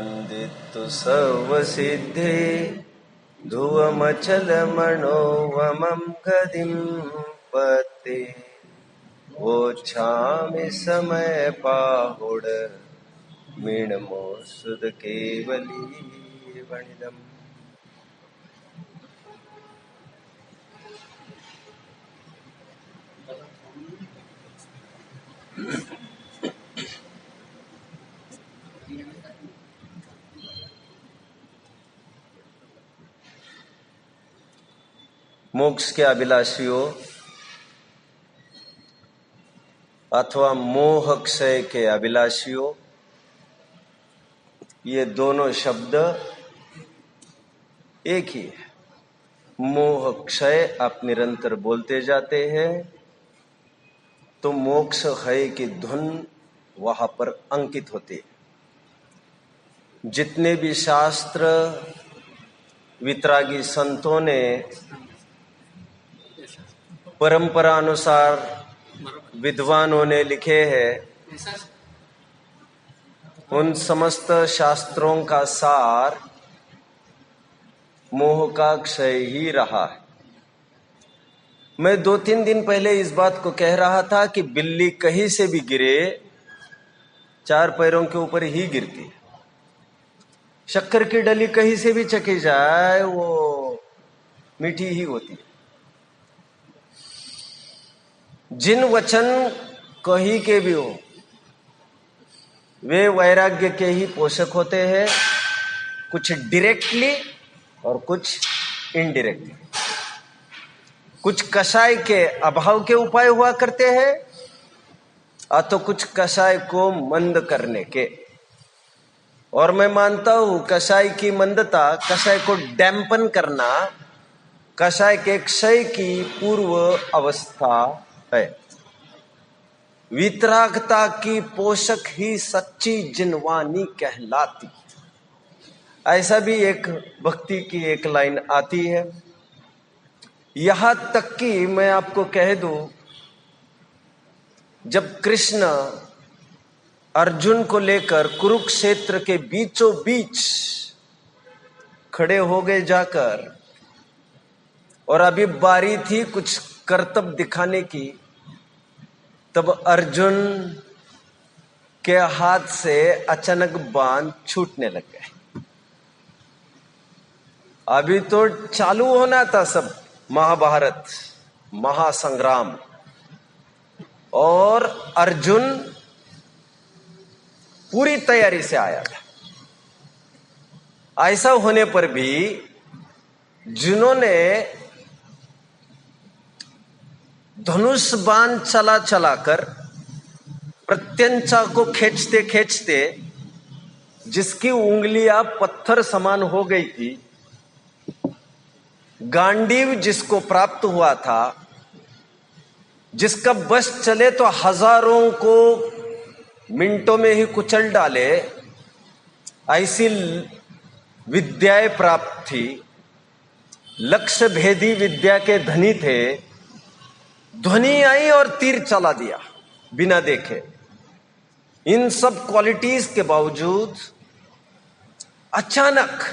वन्दितु सर्वसिद्धे ध्रुवमचलमनोवमं गतिं पते वोच्छामि समयपाहुड मीनमोऽसुध केवली वणिदम्। मोक्ष के अभिलाषियों अथवा मोह क्षय के अभिलाषियों, ये दोनों शब्द एक ही है। मोह क्षय आप निरंतर बोलते जाते हैं तो मोक्ष है की धुन वहां पर अंकित होती है। जितने भी शास्त्र वितरागी संतों ने परंपरा अनुसार विद्वानों ने लिखे हैं, उन समस्त शास्त्रों का सार मोह का क्षय ही रहा है। मैं 2-3 दिन पहले इस बात को कह रहा था कि बिल्ली कहीं से भी गिरे 4 पैरों के ऊपर ही गिरती है। शक्कर की डली कहीं से भी चकी जाए वो मीठी ही होती है। जिन वचन कहीं के भी हो वे वैराग्य के ही पोषक होते हैं, कुछ डायरेक्टली और कुछ इनडायरेक्टली। कुछ कषाय के अभाव के उपाय हुआ करते हैं तो कुछ कषाय को मंद करने के। और मैं मानता हूं कषाय की मंदता, कषाय को डैम्पन करना कषाय के क्षय की पूर्व अवस्था है। वितरागता की पोषक ही सच्ची जिनवानी कहलाती। ऐसा भी एक भक्ति की एक लाइन आती है। यहां तक कि मैं आपको कह दूं, जब कृष्ण अर्जुन को लेकर कुरुक्षेत्र के बीचों बीच खड़े हो गए जाकर, और अभी बारी थी कुछ करतब दिखाने की, तब अर्जुन के हाथ से अचानक बाण छूटने लग गए। अभी तो चालू होना था सब महाभारत महासंग्राम, और अर्जुन पूरी तैयारी से आया था। ऐसा होने पर भी जिन्होंने धनुष बाण चला चलाकर प्रत्यंचा को खींचते खींचते जिसकी उंगलियां पत्थर समान हो गई थी, गांडीव जिसको प्राप्त हुआ था, जिसका बस चले तो हजारों को मिनटों में ही कुचल डाले, ऐसी विद्याएं प्राप्त थी। लक्ष्य भेदी विद्या के धनी थे। ध्वनि आई और तीर चला दिया बिना देखे। इन सब क्वालिटीज के बावजूद अचानक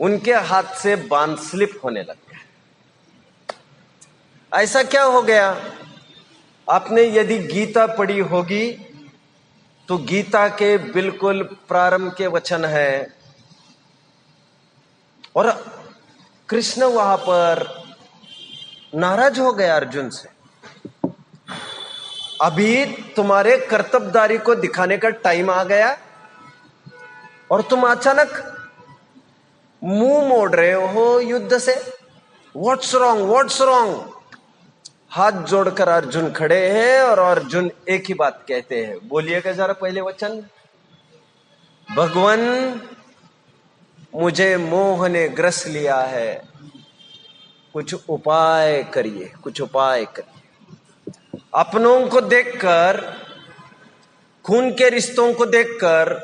उनके हाथ से बाण स्लिप होने लग गया। ऐसा क्या हो गया? आपने यदि गीता पढ़ी होगी तो गीता के बिल्कुल प्रारंभ के वचन है, और कृष्ण वहां पर नाराज हो गया अर्जुन से। अभी तुम्हारे कर्तव्यदारी को दिखाने का टाइम आ गया और तुम अचानक मुंह मोड़ रहे हो युद्ध से। What's wrong, what's wrong? हाथ जोड़कर अर्जुन खड़े हैं और अर्जुन एक ही बात कहते हैं। बोलिएगा जरा पहले वचन। भगवान, मुझे मोह ने ग्रस लिया है, कुछ उपाय करिए, कुछ उपाय करिए। अपनों को देखकर, खून के रिश्तों को देखकर,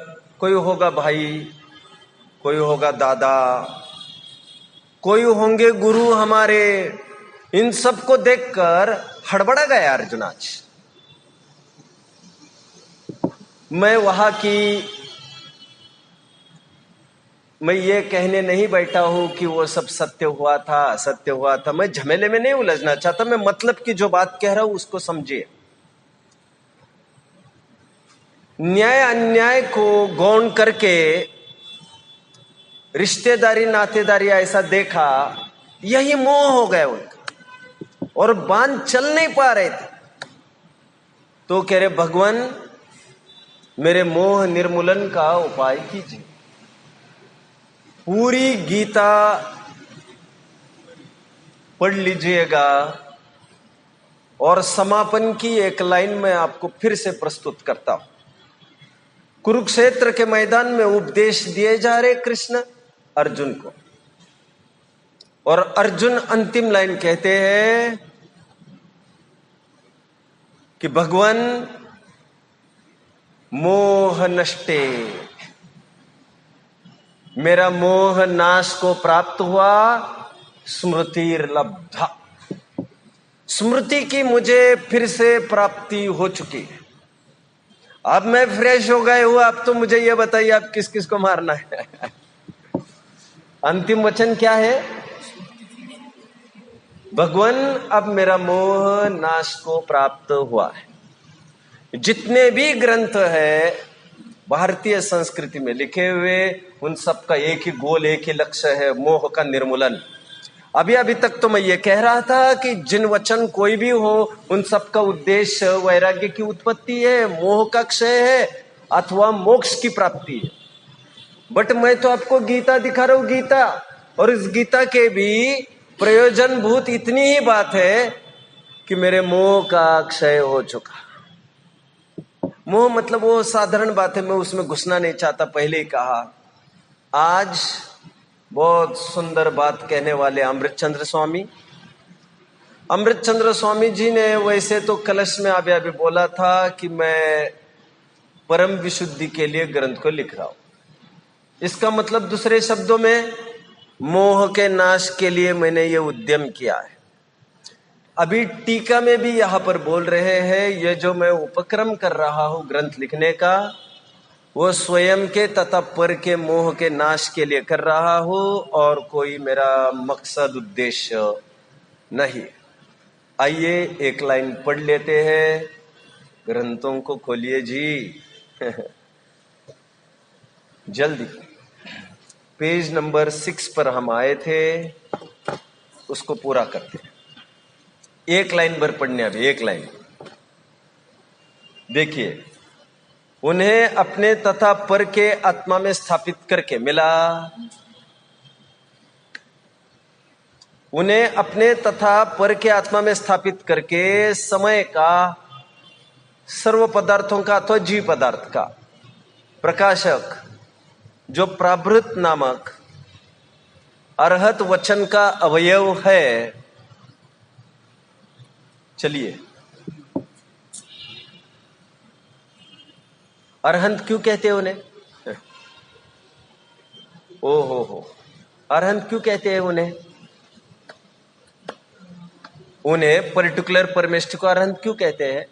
कोई होगा भाई, कोई होगा दादा, कोई होंगे गुरु हमारे, इन सब को देखकर हड़बड़ा गया अर्जुन। आज मैं वहां की मैं ये कहने नहीं बैठा हूं कि वो सब सत्य हुआ था, असत्य हुआ था। मैं झमेले में नहीं उलझना चाहता। मैं मतलब की जो बात कह रहा हूं उसको समझिए। न्याय अन्याय को गौण करके रिश्तेदारी नातेदारी ऐसा देखा, यही मोह हो गया उनका और बांध चल नहीं पा रहे थे। तो कह रहे भगवान मेरे मोह निर्मूलन का उपाय कीजिए। पूरी गीता पढ़ लीजिएगा और समापन की एक लाइन में आपको फिर से प्रस्तुत करता हूं। कुरुक्षेत्र के मैदान में उपदेश दिए जा रहे कृष्ण अर्जुन को, और अर्जुन अंतिम लाइन कहते हैं कि भगवान मोह नष्टे, मेरा मोह नाश को प्राप्त हुआ, स्मृतिर्लब्धा, स्मृति की मुझे फिर से प्राप्ति हो चुकी है। अब मैं फ्रेश हो गए हूं। अब तो मुझे यह बताइए आप किस किस को मारना है? अंतिम वचन क्या है? भगवान अब मेरा मोह नाश को प्राप्त हुआ है। जितने भी ग्रंथ है भारतीय संस्कृति में लिखे हुए, उन सब का एक ही गोल, एक ही लक्ष्य है, मोह का निर्मूलन। अभी तक तो मैं ये कह रहा था कि जिन वचन कोई भी हो, उन सब का उद्देश्य वैराग्य की उत्पत्ति है, मोह का क्षय है, अथवा मोक्ष की प्राप्ति है। बट मैं तो आपको गीता दिखा रहा हूं, गीता, और इस गीता के भी प्रयोजनभूत इतनी ही बात है कि मेरे मोह का क्षय हो चुका। मोह मतलब वो साधारण बात है, मैं उसमें घुसना नहीं चाहता, पहले ही कहा। आज बहुत सुंदर बात कहने वाले अमृतचंद्र स्वामी जी ने वैसे तो कलश में अभी बोला था कि मैं परम विशुद्धि के लिए ग्रंथ को लिख रहा हूं। इसका मतलब दूसरे शब्दों में मोह के नाश के लिए मैंने ये उद्यम किया है। अभी टीका में भी यहां पर बोल रहे हैं, ये जो मैं उपक्रम कर रहा हूं ग्रंथ लिखने का, वो स्वयं के तथा पर के मोह के नाश के लिए कर रहा हूं, और कोई मेरा मकसद उद्देश्य नहीं। आइए एक लाइन पढ़ लेते हैं। ग्रंथों को खोलिए जी। जल्दी। पेज नंबर 6 पर हम आए थे, उसको पूरा करते हैं। एक लाइन भर पढ़ने, अभी एक लाइन देखिए। उन्हें अपने तथा पर के आत्मा में स्थापित करके मिला, उन्हें अपने तथा पर के आत्मा में स्थापित करके समय का, सर्व पदार्थों का अथवा जीव पदार्थ का प्रकाशक जो प्राभृत नामक अरहत वचन का अवयव है। चलिए, अरहंत क्यों कहते हैं उन्हें? हो अरहंत क्यों कहते हैं उन्हें? उन्हें पर्टिकुलर परमेष्ठ को अरहंत क्यों कहते हैं?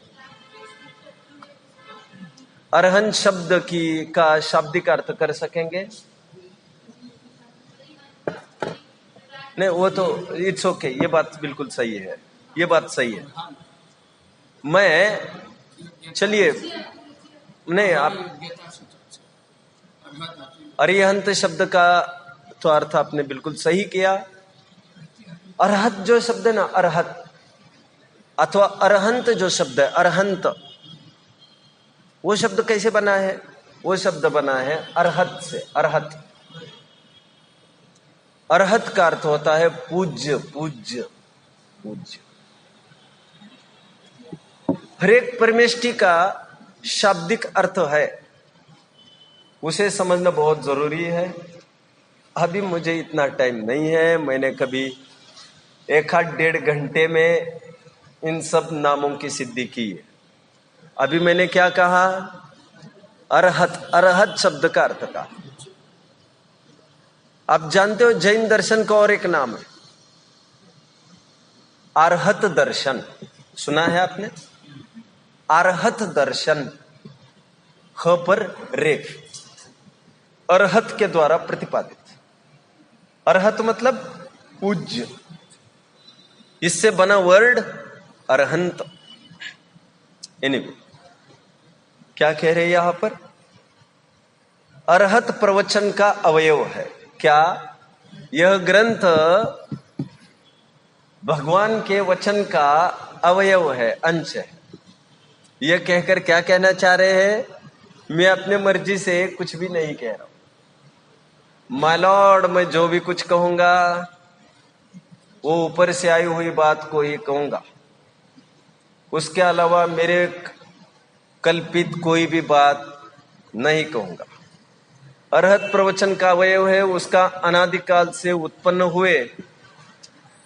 अरहंत शब्द का शाब्दिक अर्थ कर सकेंगे? नहीं, वो तो इट्स ओके, ये बात बिल्कुल सही है, ये बात सही है। मैं चलिए, नहीं आप अरिहंत शब्द का तो अर्थ आपने बिल्कुल सही किया। अरहत जो शब्द है ना, अरहत अथवा अरहंत जो शब्द है, अरहंत, वो शब्द कैसे बना है? वो शब्द बना है अरहत से। अरहत, अरहत का अर्थ होता है पूज्य, पूज्य, पूज्य। हर एक परमेष्टि का शाब्दिक अर्थ है, उसे समझना बहुत जरूरी है। अभी मुझे इतना टाइम नहीं है, मैंने कभी 1-1.5 घंटे में इन सब नामों की सिद्धि की है। अभी मैंने क्या कहा? अरहत, अरहत शब्द का अर्थ का। आप जानते हो जैन दर्शन का और एक नाम है अरहत दर्शन, सुना है आपने? अरहत दर्शन, ख पर रेख, अरहत के द्वारा प्रतिपादित। अरहत मतलब पूज्य, इससे बना वर्ड अरहंत। एनीवे, क्या कह रहे हैं यहां पर? अरहत प्रवचन का अवयव है। क्या? यह ग्रंथ भगवान के वचन का अवयव है, अंश है। यह कहकर क्या कहना चाह रहे हैं? मैं अपने मर्जी से कुछ भी नहीं कह रहा हूं। माय लॉर्ड, मैं जो भी कुछ कहूंगा वो ऊपर से आई हुई बात को ही कहूंगा, उसके अलावा मेरे कल्पित कोई भी बात नहीं कहूंगा। अरहत प्रवचन का अवयव है, उसका अनादिकाल से उत्पन्न हुए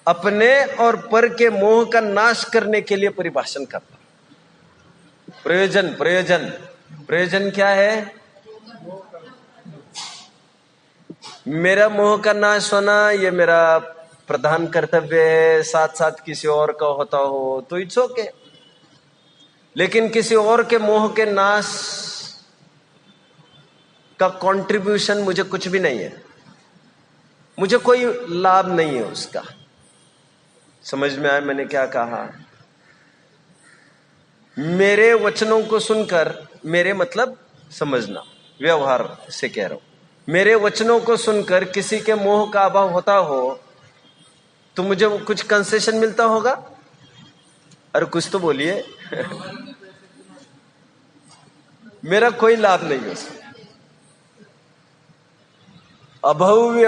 अपने और पर के मोह का नाश करने के लिए परिभाषण करना। प्रयोजन क्या है? मेरा मोह का नाश होना ये मेरा प्रधान कर्तव्य है। साथ साथ किसी और का होता हो तो इट्स ओके, लेकिन किसी और के मोह के नाश का कंट्रीब्यूशन मुझे कुछ भी नहीं है, मुझे कोई लाभ नहीं है उसका। समझ में आया मैंने क्या कहा? मेरे वचनों को सुनकर, मेरे मतलब समझना, व्यवहार से कह रहा हूं, मेरे वचनों को सुनकर किसी के मोह का अभाव होता हो तो मुझे कुछ कंसेशन मिलता होगा? अरे कुछ तो बोलिए। मेरा कोई लाभ नहीं है उसमें। अभव्य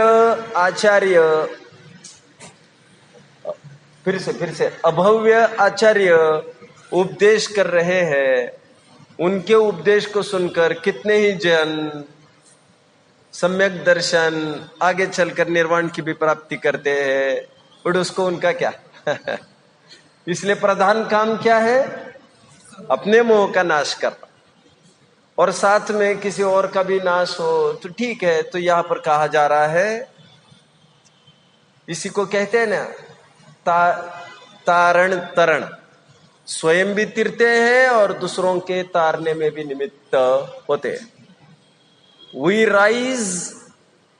आचार्य, फिर से अभव्य आचार्य उपदेश कर रहे हैं, उनके उपदेश को सुनकर कितने ही जन सम्यक दर्शन, आगे चलकर निर्वाण की भी प्राप्ति करते हैं, और उसको उनका क्या? इसलिए प्रधान काम क्या है? अपने मोह का नाश करना, और साथ में किसी और का भी नाश हो तो ठीक है। तो यहां पर कहा जा रहा है, इसी को कहते हैं ना तारण तरण। स्वयं भी तिरते हैं और दूसरों के तारने में भी निमित्त होते हैं। We rise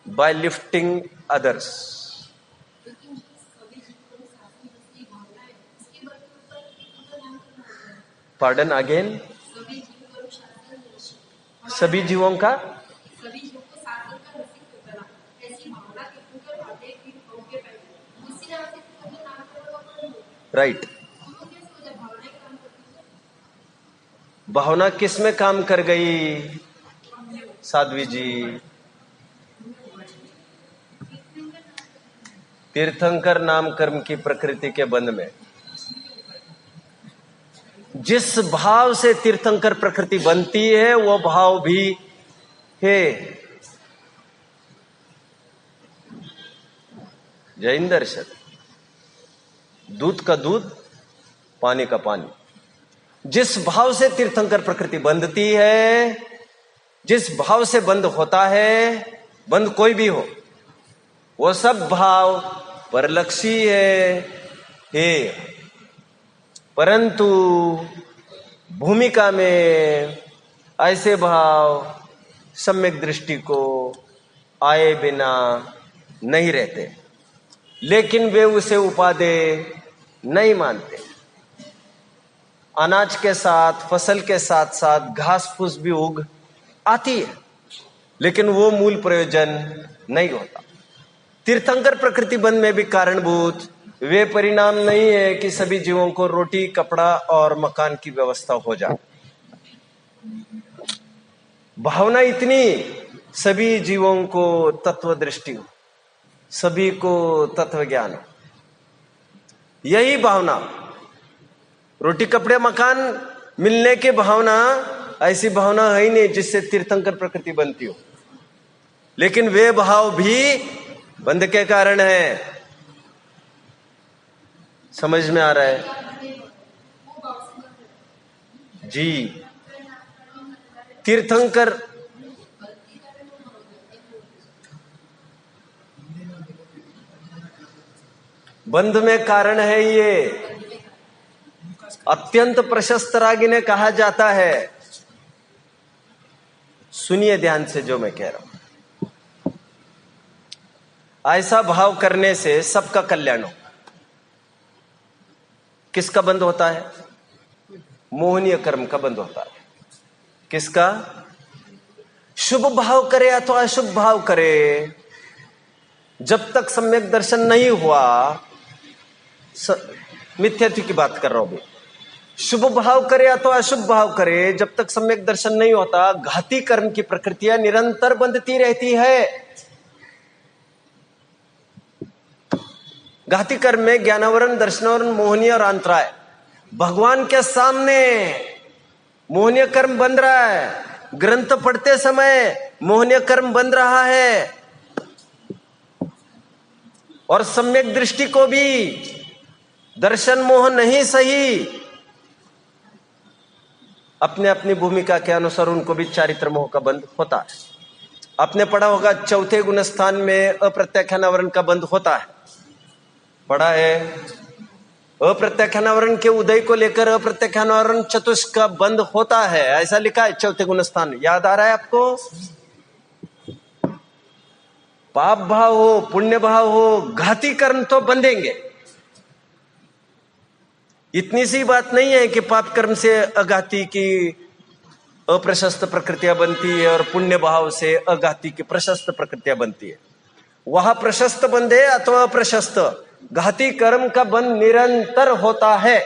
by lifting others. Pardon again? सभी जीवों का राइट। भावना किस में काम कर गई साध्वी जी? तीर्थंकर नाम कर्म की प्रकृति के बंध में। जिस भाव से तीर्थंकर प्रकृति बनती है वो भाव भी है। जैन दर्शन, दूध का दूध, पानी का पानी। जिस भाव से तीर्थंकर प्रकृति बंधती है, जिस भाव से बंद होता है, बंद कोई भी हो, वो सब भाव परलक्षी है। परंतु भूमिका में ऐसे भाव सम्यक दृष्टि को आए बिना नहीं रहते, लेकिन वे उसे उपादेय नहीं मानते। अनाज के साथ, फसल के साथ साथ घास फूस भी उग आती है, लेकिन वो मूल प्रयोजन नहीं होता। तीर्थंकर प्रकृति बंध में भी कारणभूत वे परिणाम नहीं है कि सभी जीवों को रोटी, कपड़ा और मकान की व्यवस्था हो जाए। भावना इतनी, सभी जीवों को तत्व दृष्टि हो, सभी को तत्व ज्ञान हो। यही भावना, रोटी कपड़े मकान मिलने की भावना, ऐसी भावना है ही नहीं जिससे तीर्थंकर प्रकृति बनती हो। लेकिन वे भाव भी बंध के कारण है। समझ में आ रहा है जी? तीर्थंकर बंध में कारण है। ये अत्यंत प्रशस्त रागी ने कहा जाता है। सुनिए ध्यान से जो मैं कह रहा हूं। ऐसा भाव करने से सबका कल्याण हो। किसका बंद होता है? मोहनीय कर्म का बंद होता है। किसका? शुभ भाव करे अथवा अशुभ भाव करे, जब तक सम्यक दर्शन नहीं हुआ, मिथ्यात्व की बात कर रहा हूं। शुभ भाव करे अथवा अशुभ भाव करे, जब तक सम्यक दर्शन नहीं होता, घाती कर्म की प्रकृतियां निरंतर बंधती रहती है। घाती कर्म में ज्ञानावरण, दर्शनावरण, मोहनीय और अंतराय। भगवान के सामने मोहनीय कर्म बन रहा है, ग्रंथ पढ़ते समय मोहनीय कर्म बन रहा है, और सम्यक दृष्टि को भी दर्शन मोह नहीं सही, अपने अपनी भूमिका के अनुसार उनको भी चारित्र मोह का बंध होता है। आपने पढ़ा होगा चौथे गुणस्थान में अप्रत्याख्यानावरण का बंध होता है, पढ़ा है। अप्रत्याख्यानावरण के उदय को लेकर अप्रत्याख्यानावरण चतुष्क का बंध होता है, ऐसा लिखा है चौथे गुणस्थान में। याद आ रहा है आपको? पाप भाव हो, पुण्य भाव हो, घाती कर्म तो बंधेंगे। इतनी सी बात नहीं है कि पाप कर्म से अघाती की अप्रशस्त प्रकृतियां बनती है और पुण्य भाव से अघाती की प्रशस्त प्रकृतियां बनती है। वहां प्रशस्त बंधे अथवा अप्रशस्त, घाती कर्म का बंध निरंतर होता है।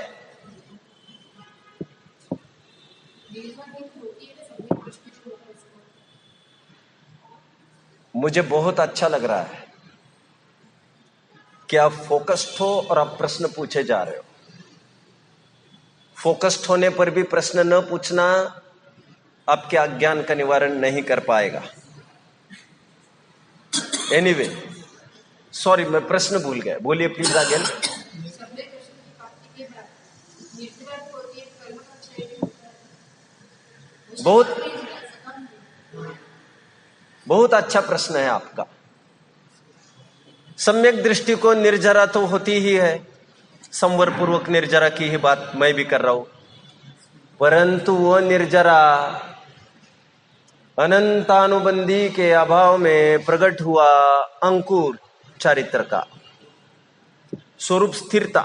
मुझे बहुत अच्छा लग रहा है कि आप फोकस्ड हो और आप प्रश्न पूछे जा रहे हो। फोकस्ड होने पर भी प्रश्न न पूछना आपके अज्ञान का निवारण नहीं कर पाएगा। एनीवे, सॉरी, मैं प्रश्न भूल गया, बोलिए प्लीज अगेन। बहुत अच्छा प्रश्न है आपका। सम्यक दृष्टि को निर्जरा तो होती ही है, संवर पूर्वक निर्जरा की ही बात मैं भी कर रहा हूं, परंतु वो निर्जरा अनंतानुबंधी के अभाव में प्रकट हुआ अंकुर चारित्र का स्वरूप स्थिरता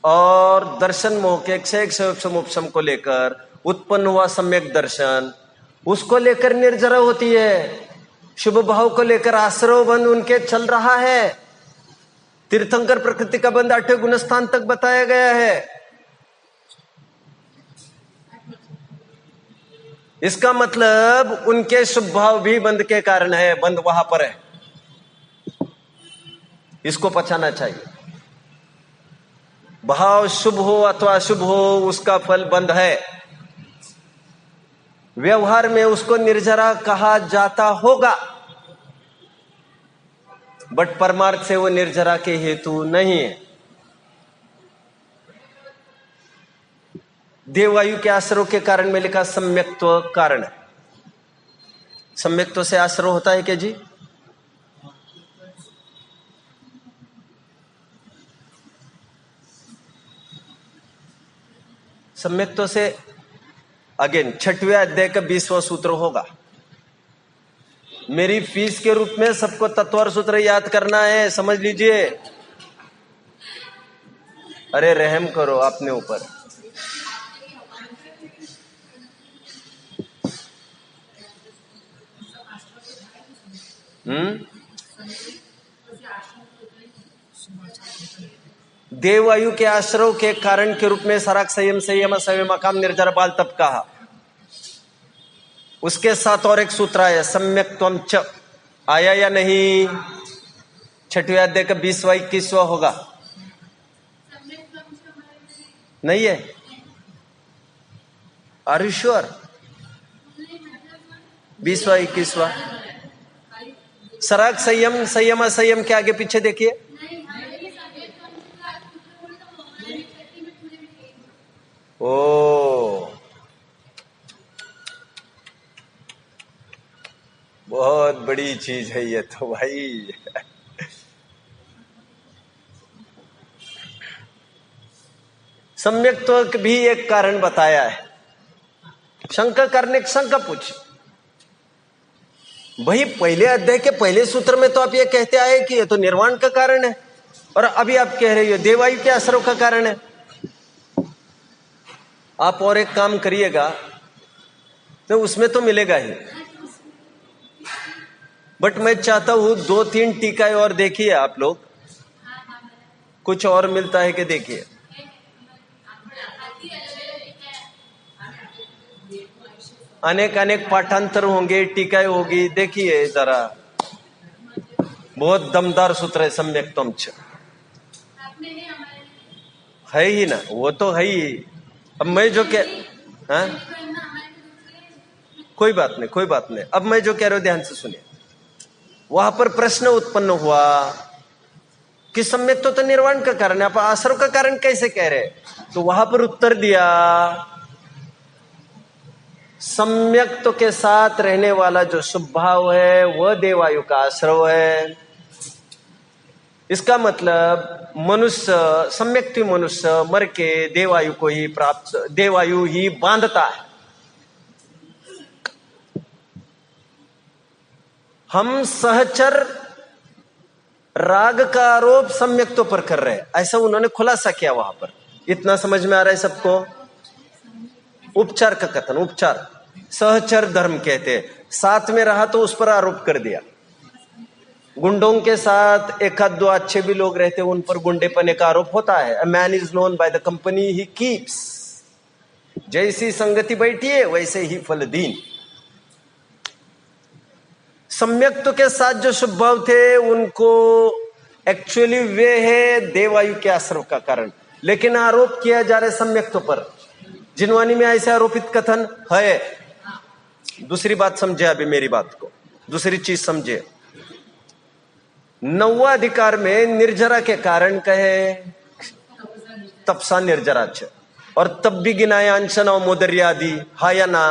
और दर्शन मोह के क्षय क्षयोपशम को लेकर उत्पन्न हुआ सम्यक दर्शन, उसको लेकर निर्जरा होती है। शुभ भाव को लेकर आश्रव बंध उनके चल रहा है। तीर्थंकर प्रकृति का बंध 8वें गुणस्थान तक बताया गया है। इसका मतलब उनके शुभ भाव भी बंध के कारण है, बंध वहां पर है, इसको पहचानना चाहिए। भाव शुभ हो अथवा अशुभ हो, उसका फल बंध है। व्यवहार में उसको निर्जरा कहा जाता होगा, बट परमार्थ से वो निर्जरा के हेतु नहीं है। देववायु के आश्रव के कारण में लिखा सम्यक्त्व कारण है। सम्यक्त्व से आश्रव होता है क्या जी? सम्यक्त्व से अगेन 6वें अध्याय का 20वां सूत्र होगा। मेरी फीस के रूप में सबको तत्वर सूत्र याद करना है, समझ लीजिए। अरे रहम करो अपने ऊपर। देववायु के आश्रव के कारण के रूप में सराक संयम संयम सवे मकाम निर्जर बाल तप कहा। उसके साथ और एक सूत्र आया सम्यक्त्वम च, आया या नहीं? 6वें अध्याय का 20वां 21वां होगा, नहीं है? Are you sure? 20वां 21वां सराक संयम संयम संयम के आगे पीछे देखिए। ओ, बहुत बड़ी चीज है ये तो भाई। सम्यक्त्व भी एक कारण बताया है। शंका करने की शंका पूछी, भाई पहले अध्याय के पहले सूत्र में तो आप ये कहते आए कि ये तो निर्वाण का कारण है, और अभी आप कह रहे हो देवायु के आश्रव का कारण है। आप और एक काम करिएगा तो उसमें तो मिलेगा ही, बट मैं चाहता हूं 2-3 टीकाएं और देखिए आप लोग, कुछ और मिलता है कि देखिए। अनेक अनेक पाठांतर होंगे, टीकाएं होगी, देखिए जरा, बहुत दमदार सूत्र है सम्यक्तम च, है ही ना, वो तो है ही। अब मैं जो हाँ, कोई बात नहीं, कोई बात नहीं। अब मैं जो कह रहा हूं ध्यान से सुनिए। वहां पर प्रश्न उत्पन्न हुआ कि सम्यक तो निर्वाण का कारण है, आप आश्रव का कारण कैसे कह रहे? तो वहां पर उत्तर दिया, सम्यक्त्व के साथ रहने वाला जो शुभ भाव है वह देवायु का आश्रव है। इसका मतलब मनुष्य, सम्यक्ति मनुष्य मर के देवायु को ही प्राप्त, देवायु ही बांधता है। हम सहचर राग का आरोप सम्यक्त्व पर कर रहे हैं, ऐसा उन्होंने खुलासा किया वहां पर। इतना समझ में आ रहा है सबको? उपचार का कथन, उपचार सहचर धर्म कहते हैं, साथ में रहा तो उस पर आरोप कर दिया। गुंडों के साथ एक आध दो अच्छे भी लोग रहते, उन पर गुंडेपने का आरोप होता है। A man is known by the company he keeps, जैसी संगति बैठी है वैसे ही फल दीन। सम्यक्त्व के साथ जो शुभ भाव थे उनको एक्चुअली वे है देवायु के आश्रव का कारण, लेकिन आरोप किया जा रहा है सम्यक्त्व पर। जिनवानी में ऐसे आरोपित कथन है। दूसरी बात समझे, अभी मेरी बात को दूसरी चीज समझे। 9वां अधिकार में निर्जरा के कारण कहे तपसा निर्जराच, और तब भी गिनाए अंशन और मोदर्यादि, हा या ना?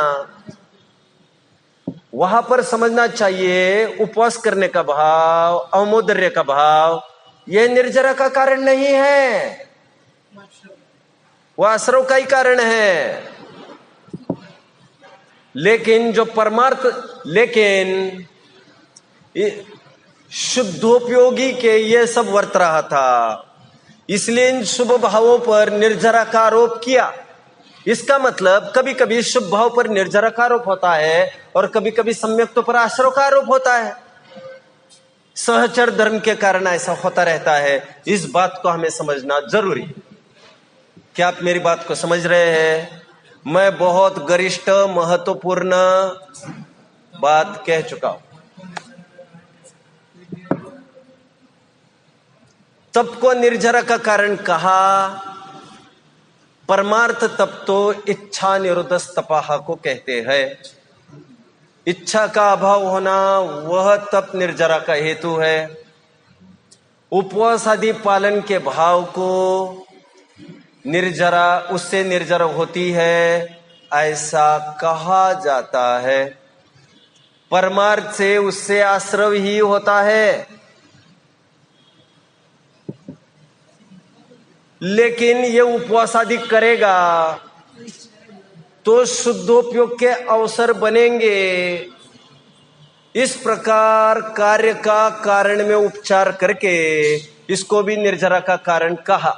वहां पर समझना चाहिए उपवास करने का भाव, अवमोदर्य का भाव, यह निर्जरा का कारण नहीं है, वह आश्रव का ही कारण है। लेकिन जो परमार्थ, लेकिन शुद्धोपयोगी के ये सब वर्त रहा था, इसलिए इन शुभ भावों पर निर्जरा का आरोप किया। इसका मतलब कभी कभी शुभ भाव पर निर्जरा का आरोप होता है और कभी कभी सम्यक्त्व पर आश्रव का आरोप होता है। सहचर धर्म के कारण ऐसा होता रहता है। इस बात को हमें समझना जरूरी। क्या आप मेरी बात को समझ रहे हैं? मैं बहुत गरिष्ठ महत्वपूर्ण बात कह चुका हूं। तप को निर्जरा का कारण कहा, परमार्थ तप तो इच्छा निरोधस तपाहा को कहते हैं। इच्छा का अभाव होना वह तप निर्जरा का हेतु है। उपवास आदि पालन के भाव को निर्जरा, उससे निर्जरा होती है ऐसा कहा जाता है। परमार्थ से उससे आश्रव ही होता है। लेकिन ये उपवास आदि करेगा तो शुद्धोपयोग के अवसर बनेंगे। इस प्रकार कार्य का कारण में उपचार करके इसको भी निर्जरा का कारण कहा।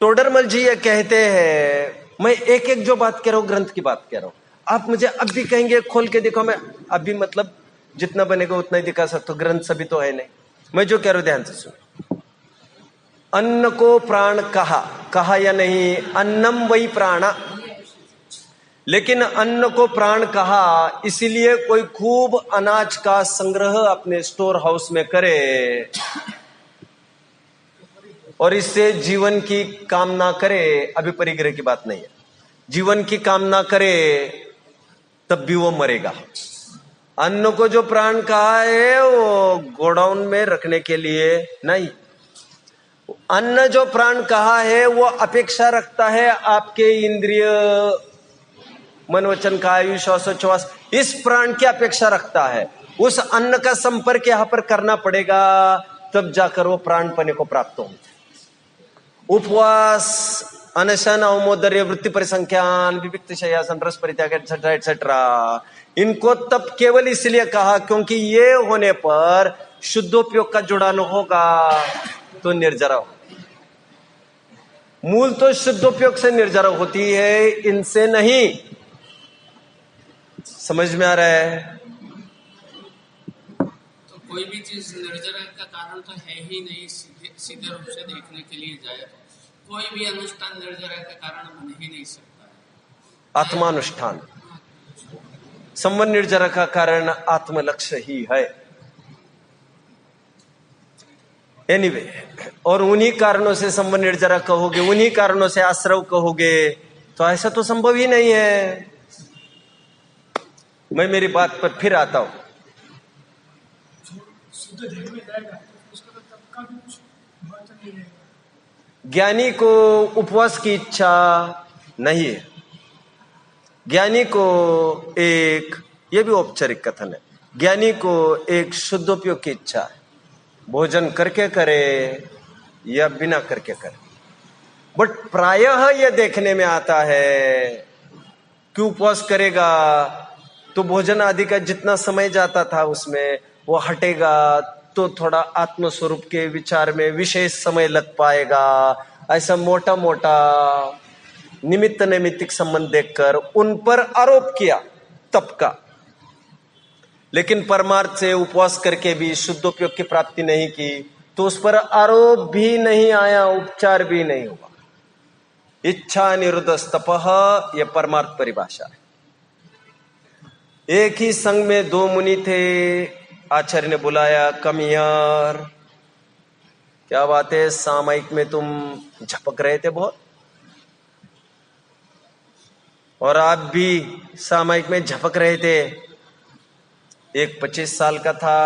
टोडरमल जी ये कहते हैं, मैं एक एक जो बात कह रहा हूं ग्रंथ की बात कह रहा हूं, आप मुझे अब भी कहेंगे खोल के देखो, मैं अभी मतलब जितना बनेगा उतना ही दिखा सकता हूं, ग्रंथ सभी तो है नहीं। मैं जो कह रहा हूं ध्यान से सुनो। अन्न को प्राण कहा, कहा या नहीं? अन्नम वही प्राणा। लेकिन अन्न को प्राण कहा इसीलिए कोई खूब अनाज का संग्रह अपने स्टोर हाउस में करे और इससे जीवन की कामना करे। अभी परिग्रह की बात नहीं है, जीवन की कामना करे तब भी वो मरेगा। अन्न को जो प्राण कहा है वो गोडाउन में रखने के लिए नहीं। अन्न जो प्राण कहा है वो अपेक्षा रखता है आपके इंद्रिय, मन वचन काया श्वासोच्छ्वास, इस प्राण की अपेक्षा रखता है। उस अन्न का संपर्क यहां पर करना पड़ेगा, तब जाकर वो प्राणपने को प्राप्त होंगे। उपवास, अनशन, अवमोदर्य, वृत्ति परिसंख्यान, विविक्त शय्यासन, रस परित्याग एटसेट्रा एटसेट्रा, इनको तप केवल इसलिए कहा क्योंकि ये होने पर शुद्धोपयोग का जुड़ान होगा तो निर्जरा हो। मूल तो शुद्धोपयोग से निर्जरा होती है, इनसे नहीं। समझ में आ रहा है? तो कोई भी चीज निर्जरा का कारण तो है ही नहीं, सीधे रूप से देखने के लिए जाए तो कोई भी अनुष्ठान निर्जरा का कारण बन ही नहीं सकता है। आत्मानुष्ठान संबंध निर्जरा का कारण आत्मलक्ष्य ही है। एनीवे, और उन्हीं कारणों से संबंध निर्जरा कहोगे, उन्हीं कारणों से आश्रव कहोगे, तो ऐसा तो संभव ही नहीं है। मैं मेरी बात पर फिर आता हूं। ज्ञानी को उपवास की इच्छा नहीं है। ज्ञानी को एक, ये भी औपचारिक कथन है, ज्ञानी को एक शुद्धोपयोग की इच्छा है, भोजन करके करे या बिना करके करे। बट प्रायः यह देखने में आता है कि उपवास करेगा तो भोजन आदि का जितना समय जाता था उसमें वो हटेगा, तो थोड़ा आत्मस्वरूप के विचार में विशेष समय लग पाएगा। ऐसा मोटा मोटा निमित्त नैमित्तिक संबंध देखकर उन पर आरोप किया तप का। लेकिन परमार्थ से उपवास करके भी शुद्धोपयोग की प्राप्ति नहीं की तो उस पर आरोप भी नहीं आया, उपचार भी नहीं हुआ। इच्छा निरुद्ध तपः, यह परमार्थ परिभाषा है। एक ही संघ में दो मुनि थे, आचार्य ने बुलाया, कम हियर। क्या बात है, सामयिक में तुम झपक रहे थे बहुत, और आप भी सामयिक में झपक रहे थे। एक 25 साल का था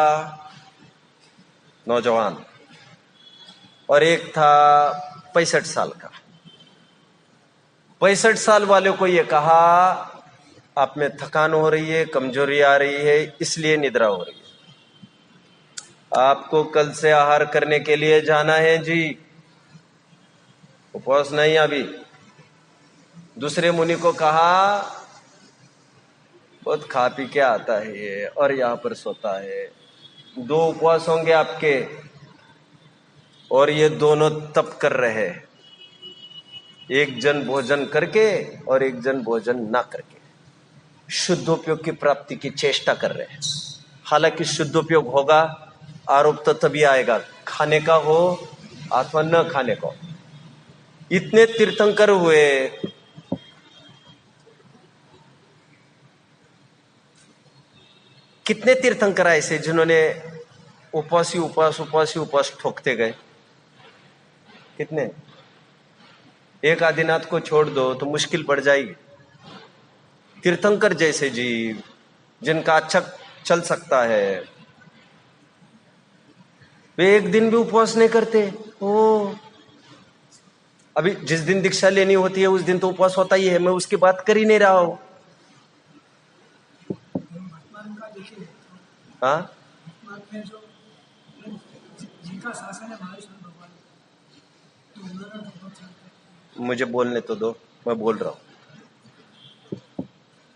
नौजवान और एक था 65 साल का। 65 साल वाले को यह कहा आप में थकान हो रही है, कमजोरी आ रही है, इसलिए निद्रा हो रही है, आपको कल से आहार करने के लिए जाना है जी, उपवास नहीं अभी। दूसरे मुनि को कहा बहुत खा पी के आता है ये और यहां पर सोता है, 2 उपवास होंगे आपके, और ये दोनों तप कर रहे हैं, एक जन भोजन करके और एक जन भोजन ना करके शुद्धोपयोग की प्राप्ति की चेष्टा कर रहे हैं। हालांकि शुद्धोपयोग होगा, आरोप तो तभी आएगा, खाने का हो अथवा न खाने का हो। इतने तीर्थंकर हुए, कितने तीर्थंकर ऐसे जिन्होंने उपवासी उपवास ठोकते गए, कितने? एक आदिनाथ को छोड़ दो तो मुश्किल पड़ जाएगी। तीर्थंकर जैसे जीव जिनका अच्छा चल सकता है, वे एक दिन भी उपवास नहीं करते। ओ, अभी जिस दिन दीक्षा लेनी होती है उस दिन तो उपवास होता ही है, मैं उसकी बात कर ही नहीं रहा हूं। हाँ, मुझे बोलने तो दो, मैं बोल रहा हूं।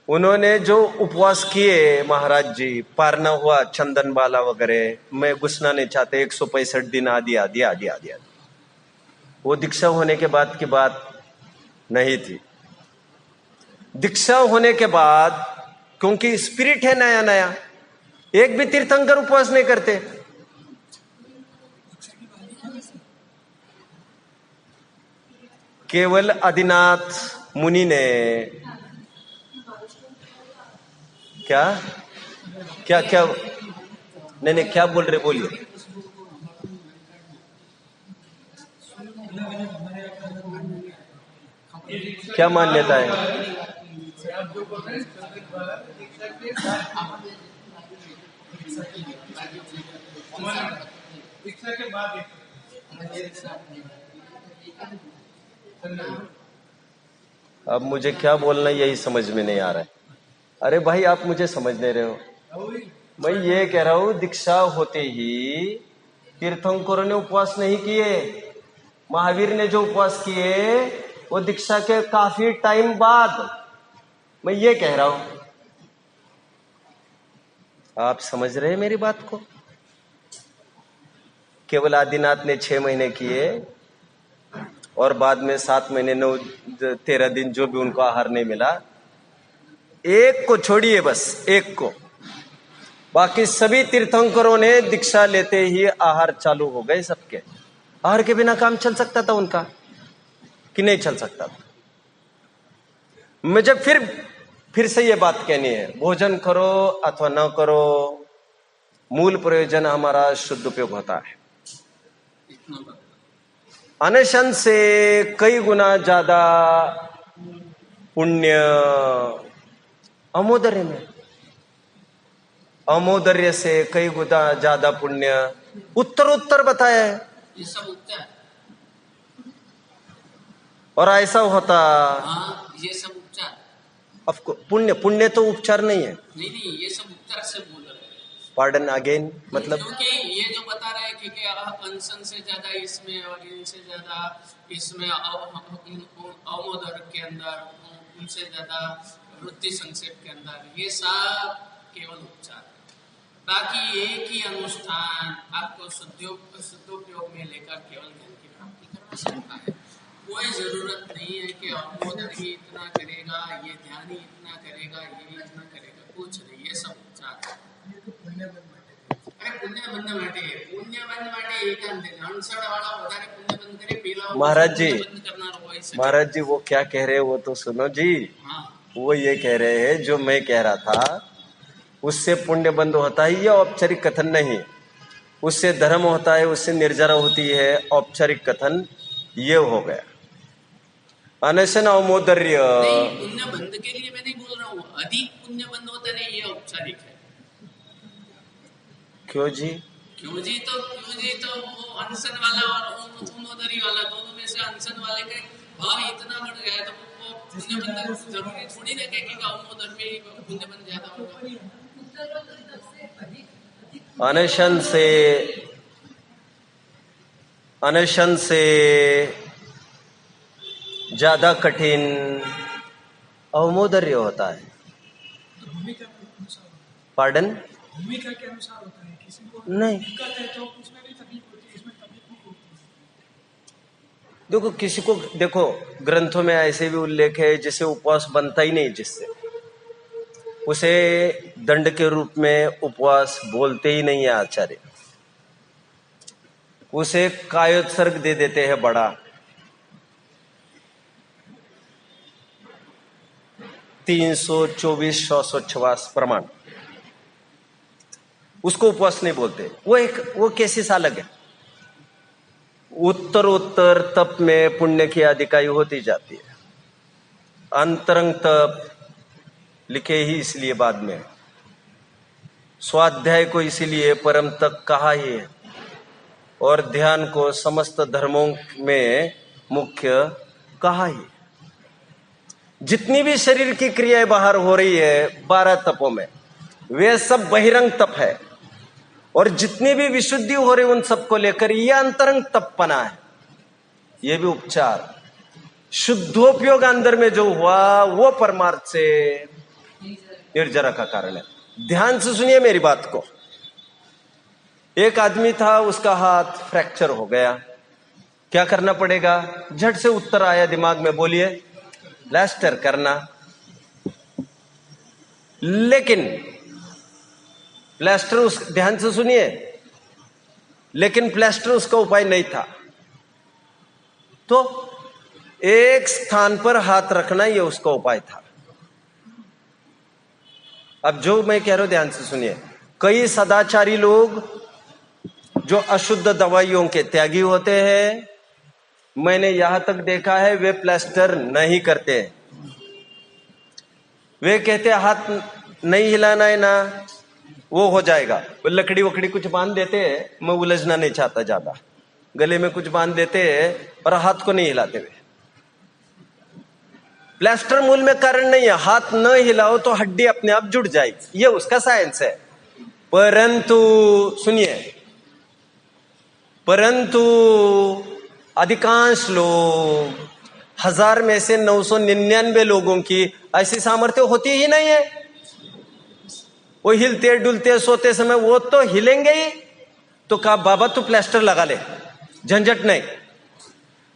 उन्होंने जो उपवास किए महाराज जी, पारना हुआ, चंदन बाला वगैरह, मैं घुसना नहीं चाहते, 165 दिन आदि आदि आदि आदि आदि, वो दीक्षा होने के बाद की बात नहीं थी। दीक्षा होने के बाद क्योंकि स्पिरिट है नया नया, एक भी तीर्थंकर उपवास नहीं करते। केवल आदिनाथ मुनि ने क्या क्या क्या नहीं, क्या बोल रहे, बोलिए। क्या मान्यता है? अब मुझे क्या बोलना यही समझ में नहीं आ रहा है। अरे भाई, आप मुझे समझ नहीं रहे हो। मैं ये कह रहा हूं, दीक्षा होते ही तीर्थंकरों ने उपवास नहीं किए, महावीर ने जो उपवास किए वो दीक्षा के काफी टाइम बाद। मैं ये कह रहा हूं, आप समझ रहे हैं मेरी बात को? केवल आदिनाथ ने 6 महीने किए और बाद में 7 महीने 9 13 दिन जो भी उनको आहार नहीं मिला। एक को छोड़िए, बस एक को, बाकी सभी तीर्थंकरों ने दीक्षा लेते ही आहार चालू हो गए सबके। आहार के बिना काम चल सकता था उनका कि नहीं चल सकता था? मुझे फिर से ये बात कहनी है, भोजन करो अथवा न करो, मूल प्रयोजन हमारा शुद्ध उपयोग होता है। अनशन से कई गुना ज्यादा पुण्य अमोदर्य में, अमोदर्य से कई गुना ज्यादा पुण्य उत्तर बताया है। ये सब उपचार, और ऐसा होता, हाँ ये सब उपचार, आपको पुण्य तो उपचार नहीं है। नहीं ये सब उपचार से बोल रहे हैं। पार्डन अगेन, मतलब क्योंकि ये जो बता रहे हैं कि अनशन से ज्यादा इसमें और इनसे ज्यादा इसमें अवमोदर के अंदर, उनसे ज्यादा वृत्ति संक्षेप के अंदर, ये सब केवल उपचार। बाकी एक ही अनुष्ठान आपको शुद्धोपयोग में लेकर केवल ज्ञान की प्राप्ति करवा सकता है। कोई जरूरत नहीं है कि अवमोदन ही इतना करेगा, ये ध्यान ही इतना करेगा, ये इतना करेगा, कुछ नहीं, ये सब उपचार है। महाराज जी वो क्या कह रहे हैं वो तो सुनो जी। हाँ। वो ये कह रहे हैं जो मैं कह रहा था, उससे पुण्य बंद होता है, ये औपचारिक कथन नहीं। उससे धर्म होता है, उससे निर्जरा होती है, औपचारिक कथन ये हो गया। अनशन अवमोदर्य पुण्य बंद के लिए मैं नहीं बोल रहा हूँ, अधिक पुण्य बंद होता नहीं, ये औपचारिक है। क्यों जी? क्यों जी तो वो अनशन वाला और अवमोदरी वाला, दोनों में से अनशन वाले का भाव इतना बढ़ गया है तो वो पुण्य बंद जरूरी थोड़ी ना कि अवमोदर में ही पुण्य बंद ज्यादा होगा। अनशन से ज्यादा कठिन अवमोदर्य होता है। पार्डन? भूमिका के अनुसार होता है, किसी को नहीं तो उसमें भी तकलीफ होती है, इसमें तकलीफ नहीं होती। देखो किसी को, देखो ग्रंथों में ऐसे भी उल्लेख है जिसे उपवास बनता ही नहीं, जिससे उसे दंड के रूप में उपवास बोलते ही नहीं है आचार्य, उसे कायोत्सर्ग दे देते हैं बड़ा। 324 श्वासोच्छ्वास प्रमाण, उसको उपवास नहीं बोलते। वो केसेस अलग है। उत्तर तप में पुण्य की अधिकाई होती जाती है। अंतरंग तप लिखे ही इसलिए बाद में, स्वाध्याय को इसीलिए परम तप कहा ही है, और ध्यान को समस्त धर्मों में मुख्य कहा ही। जितनी भी शरीर की क्रियाएं बाहर हो रही है 12 तपों में, वे सब बहिरंग तप है, और जितनी भी विशुद्धि हो रही उन सबको लेकर यह अंतरंग तपना है। यह भी उपचार, शुद्धोपयोग अंदर में जो हुआ वो परमार्थ से निर्जरा का कारण है। ध्यान से सुनिए मेरी बात को। एक आदमी था, उसका हाथ फ्रैक्चर हो गया, क्या करना पड़ेगा? झट से उत्तर आया दिमाग में, बोलिए, प्लास्टर करना। लेकिन प्लास्टर ध्यान से सुनिए, लेकिन प्लास्टर उसका उपाय नहीं था। तो एक स्थान पर हाथ रखना ये उसका उपाय था। अब जो मैं कह रहा हूं ध्यान से सुनिए। कई सदाचारी लोग जो अशुद्ध दवाइयों के त्यागी होते हैं, मैंने यहां तक देखा है वे प्लास्टर नहीं करते। वे कहते हाथ नहीं हिलाना है ना, वो हो जाएगा। वो लकड़ी वकड़ी कुछ बांध देते हैं, मैं उलझना नहीं चाहता ज्यादा, गले में कुछ बांध देते हैं और हाथ को नहीं हिलाते हुए। प्लास्टर मूल में कारण नहीं है, हाथ न हिलाओ तो हड्डी अपने आप जुड़ जाएगी, ये उसका साइंस है। परंतु सुनिए, परंतु अधिकांश लोग 1000 में से 999 लोगों की ऐसी सामर्थ्य होती ही नहीं है। वो हिलते डुलते सोते समय वो तो हिलेंगे ही। तो कहा बाबा तू प्लास्टर लगा ले, झंझट नहीं।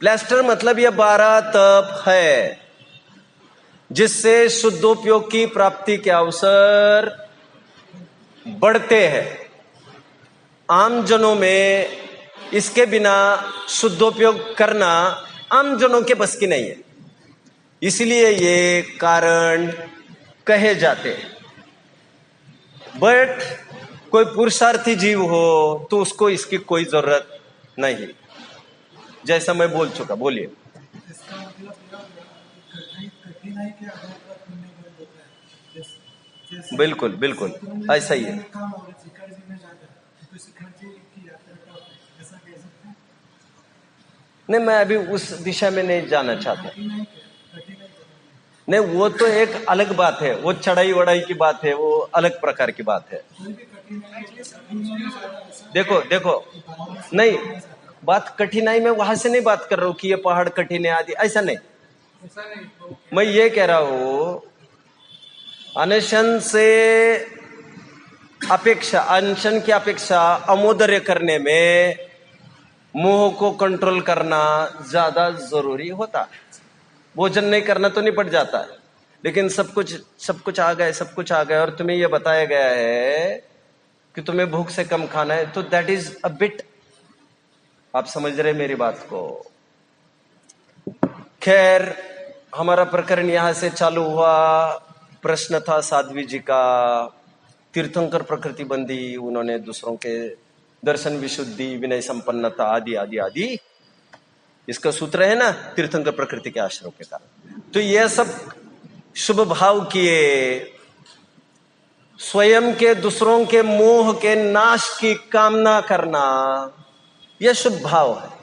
प्लास्टर मतलब ये 12 तप है जिससे शुद्धोपयोग की प्राप्ति के अवसर बढ़ते हैं। आम जनों में इसके बिना शुद्धोपयोग करना आम जनों के बस की नहीं है, इसलिए ये कारण कहे जाते हैं। बट कोई पुरुषार्थी जीव हो तो उसको इसकी कोई जरूरत नहीं, जैसा मैं बोल चुका। बोलिए। इसका मतलब कठिनाई के आधार पर पुण्य बल होता है। जैसे बिल्कुल बिल्कुल ऐसा ही है। काम और शिखर जी में जाता है तो शिखर जी की यात्रा का ऐसा कह सकते हैं। नहीं, मैं अभी उस दिशा में नहीं जाना चाहता। कठिनाई नहीं, वो तो एक अलग बात है, वो चढ़ाई वढ़ाई की बात है, वो अलग प्रकार की बात है। कोई भी कठिनाई देखो देखो, नहीं, बात कठिनाई में वहां से नहीं बात कर रहा हूं कि ये पहाड़ कठिन है आदि, ऐसा नहीं। ऐसा नहीं, मैं ये कह रहा हूं अनशन से अपेक्षा, अनशन की अपेक्षा अमोदर्य करने में मोह को कंट्रोल करना ज्यादा जरूरी होता है। भोजन नहीं करना तो निपट जाता है, लेकिन सब कुछ आ गए, सब कुछ आ गया और तुम्हें यह बताया गया है कि तुम्हें भूख से कम खाना है, तो दैट इज अ बिट। आप समझ रहे मेरी बात को? खैर, हमारा प्रकरण यहां से चालू हुआ। प्रश्न था साध्वी जी का, तीर्थंकर प्रकृति बंदी, उन्होंने दूसरों के दर्शन विशुद्धि, विनय संपन्नता आदि आदि आदि, इसका सूत्र है ना, तीर्थंकर प्रकृति के आश्रम के कारण। तो यह सब शुभ भाव किए, स्वयं के दूसरों के मोह के नाश की कामना करना, यह शुभ भाव है।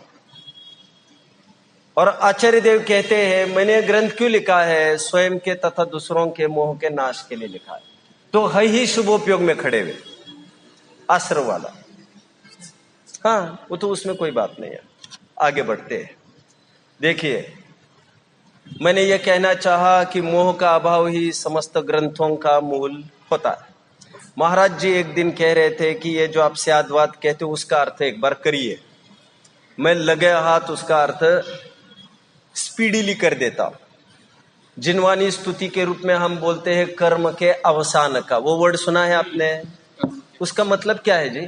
और आचार्य देव कहते हैं मैंने ग्रंथ क्यों लिखा है? स्वयं के तथा दूसरों के मोह के नाश के लिए लिखा है। तो है ही शुभोपयोग में खड़े हुए आश्रम वाला। हाँ, वो तो उसमें कोई बात नहीं है। आगे बढ़ते हैं। देखिए, मैंने यह कहना चाहा कि मोह का अभाव ही समस्त ग्रंथों का मूल होता है। महाराज जी एक दिन कह रहे थे कि ये जो आप स्यादवाद कहते हो उसका अर्थ एक बार करिए। मैं लगे हाथ उसका अर्थ स्पीडीली कर देता हूं। जिनवानी स्तुति के रूप में हम बोलते हैं कर्म के अवसान का, वो वर्ड सुना है आपने? उसका मतलब क्या है जी?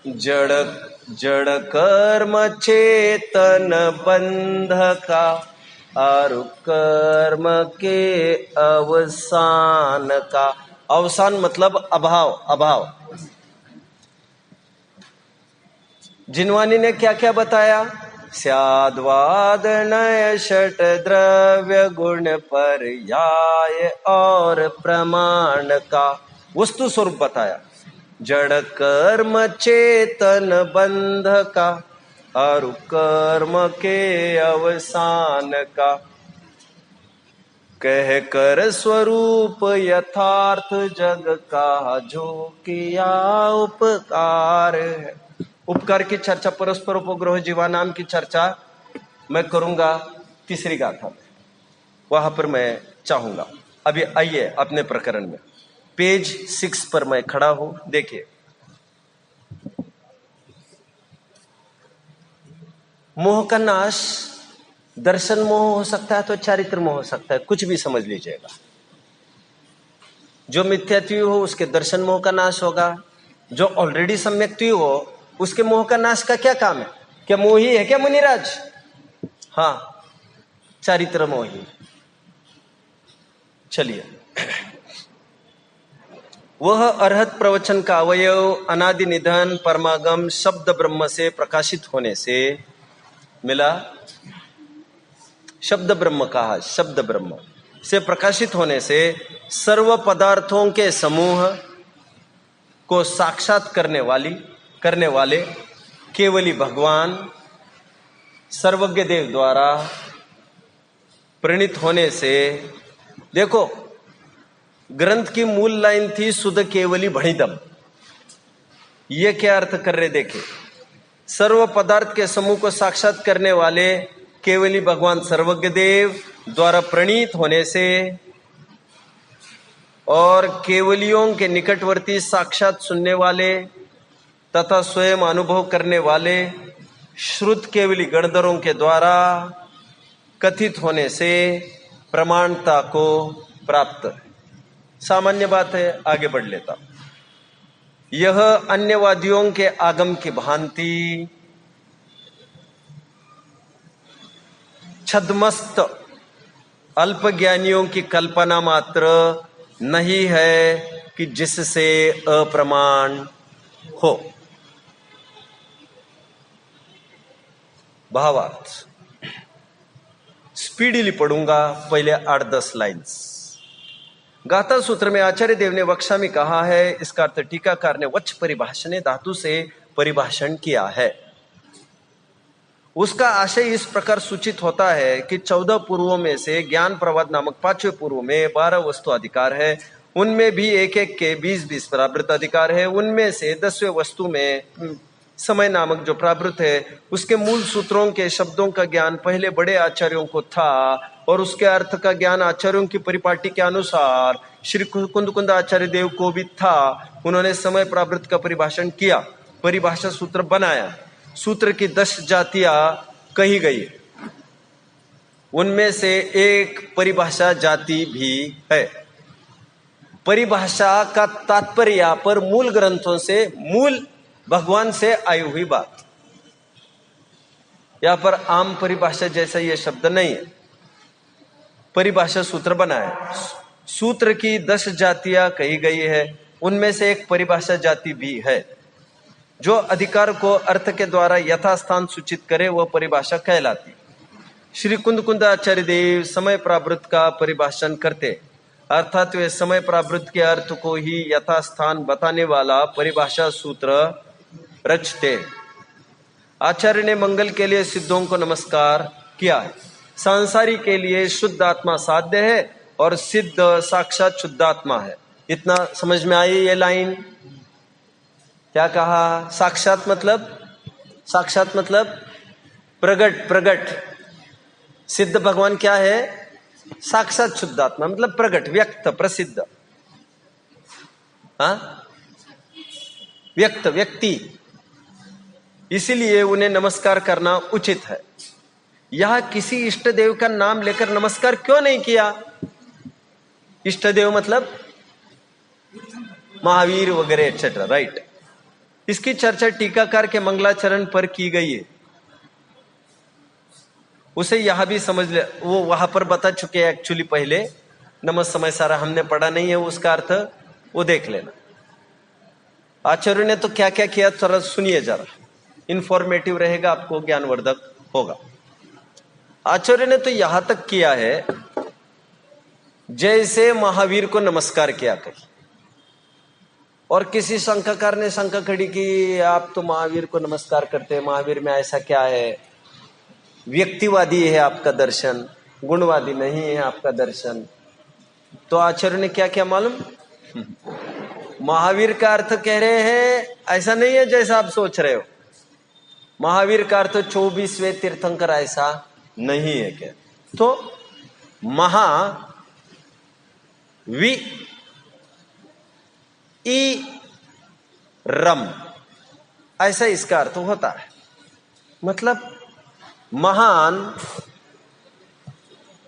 जड़ कर्म चेतन बंध का, और कर्म के अवसान का। अवसान मतलब अभाव, अभाव। जिनवानी ने क्या क्या बताया? स्याद्वाद नय षट द्रव्य गुण पर्याय और प्रमाण का वस्तु स्वरूप बताया। जड़ कर्म चेतन बंध का और कर्म के अवसान का, कह कर स्वरूप यथार्थ जग का जो किया उपकार है। उपकार की चर्चा, परस्पर उपग्रह जीवानाम की चर्चा मैं करूंगा तीसरी गाथा में, वहां पर मैं चाहूंगा। अभी आइए अपने प्रकरण में, पेज 6 पर मैं खड़ा हूं। देखिए, मोह का नाश दर्शन मोह हो सकता है तो चारित्र मोह हो सकता है, कुछ भी समझ लीजिएगा। जो मिथ्यात्व हो उसके दर्शन मोह का नाश होगा, जो ऑलरेडी सम्यक्त्व हो उसके मोह का नाश का क्या काम है? क्या मोही है क्या मुनिराज? हाँ, चारित्र मोही। चलिए, वह अरहत प्रवचन का अवयव अनादि निधन परमागम शब्द ब्रह्म से प्रकाशित होने से मिला। शब्द ब्रह्म कहा, शब्द ब्रह्म से प्रकाशित होने से सर्व पदार्थों के समूह को साक्षात करने वाले केवली भगवान सर्वज्ञ देव द्वारा प्रणीत होने से, देखो ग्रंथ की मूल लाइन थी सुध केवली भणिदम। ये क्या अर्थ कर रहे? देखे, सर्व पदार्थ के समूह को साक्षात करने वाले केवली भगवान सर्वज्ञ देव द्वारा प्रणीत होने से और केवलियों के निकटवर्ती साक्षात सुनने वाले तथा स्वयं अनुभव करने वाले श्रुत केवली गणधरों के द्वारा कथित होने से प्रमाणता को प्राप्त है। सामान्य बात है, आगे बढ़ लेता हूं। यह अन्यवादियों के आगम की भांति छद्मस्त अल्पज्ञानियों की कल्पना मात्र नहीं है कि जिससे अप्रमाण हो। भावार्थ स्पीडीली पढ़ूंगा, पहले 8-10 लाइन्स। गाथा सूत्र में आचार्य देव ने वक्षा में कहा है, इसका अर्थ टीकाकार ने वच परिभाषणे धातु से परिभाषण किया है। उसका आशय इस प्रकार सूचित होता है कि 14 पूर्वों में से ज्ञान प्रवाद नामक 5वें पूर्व में 12 वस्तु अधिकार है, उनमें भी एक एक के 20-20 प्रावृत अधिकार है। उनमें से 10वें वस्तु में समय नामक जो प्रावृत है, उसके मूल सूत्रों के शब्दों का ज्ञान पहले बड़े आचार्यों को था और उसके अर्थ का ज्ञान आचार्यों की परिपाटी के अनुसार श्री कुंद आचार्य देव को भी था। उन्होंने समय प्रावृत का परिभाषण किया, परिभाषा सूत्र बनाया। सूत्र की 10 जातियां कही गई, उनमें से एक परिभाषा जाति भी है। परिभाषा का तात्पर्य यहां पर मूल ग्रंथों से, मूल भगवान से आई हुई बात। यहां पर आम परिभाषा जैसा यह शब्द नहीं है, परिभाषा सूत्र बना है। सूत्र की 10 जातियां कही गई है, उनमें से एक परिभाषा जाति भी है। जो अधिकार को अर्थ के द्वारा यथास्थान सूचित करे वह परिभाषा कहलाती। श्री कुंद आचार्य देव समय प्रावृत का परिभाषण करते, अर्थात वे समय प्रावृत के अर्थ को ही यथास्थान बताने वाला परिभाषा सूत्र रचते। आचार्य ने मंगल के लिए सिद्धों को नमस्कार किया है। सांसारी के लिए शुद्ध आत्मा साध्य है और सिद्ध साक्षात शुद्ध आत्मा है। इतना समझ में आई ये लाइन? क्या कहा? साक्षात मतलब प्रगट। सिद्ध भगवान क्या है? साक्षात शुद्ध आत्मा मतलब प्रगट, व्यक्त, प्रसिद्ध। व्यक्ति, इसीलिए उन्हें नमस्कार करना उचित है। यह किसी इष्ट देव का नाम लेकर नमस्कार क्यों नहीं किया? इष्ट देव मतलब महावीर वगैरह एक्सेट्रा, राइट। इसकी चर्चा टीकाकार के मंगलाचरण पर की गई है। उसे यह भी समझ ले, वो वहां पर बता चुके हैं एक्चुअली पहले। नमः समय सारा हमने पढ़ा नहीं है, उसका अर्थ वो देख लेना। आचार्य ने तो क्या क्या किया थोड़ा सुनिए जरा, इंफॉर्मेटिव रहेगा, आपको ज्ञानवर्धक होगा। आचार्य ने तो यहां तक किया है जैसे महावीर को नमस्कार किया कहीं, और किसी शंकाकार ने शंका खड़ी की, आप तो महावीर को नमस्कार करते हैं, महावीर में ऐसा क्या है? व्यक्तिवादी है आपका दर्शन, गुणवादी नहीं है आपका दर्शन। तो आचार्य ने क्या क्या मालूम? महावीर का अर्थ कह रहे हैं ऐसा नहीं है जैसा आप सोच रहे हो। महावीर का अर्थ 24वें तीर्थंकर ऐसा नहीं है क्या? तो रम ऐसा इसका अर्थ होता है। मतलब महान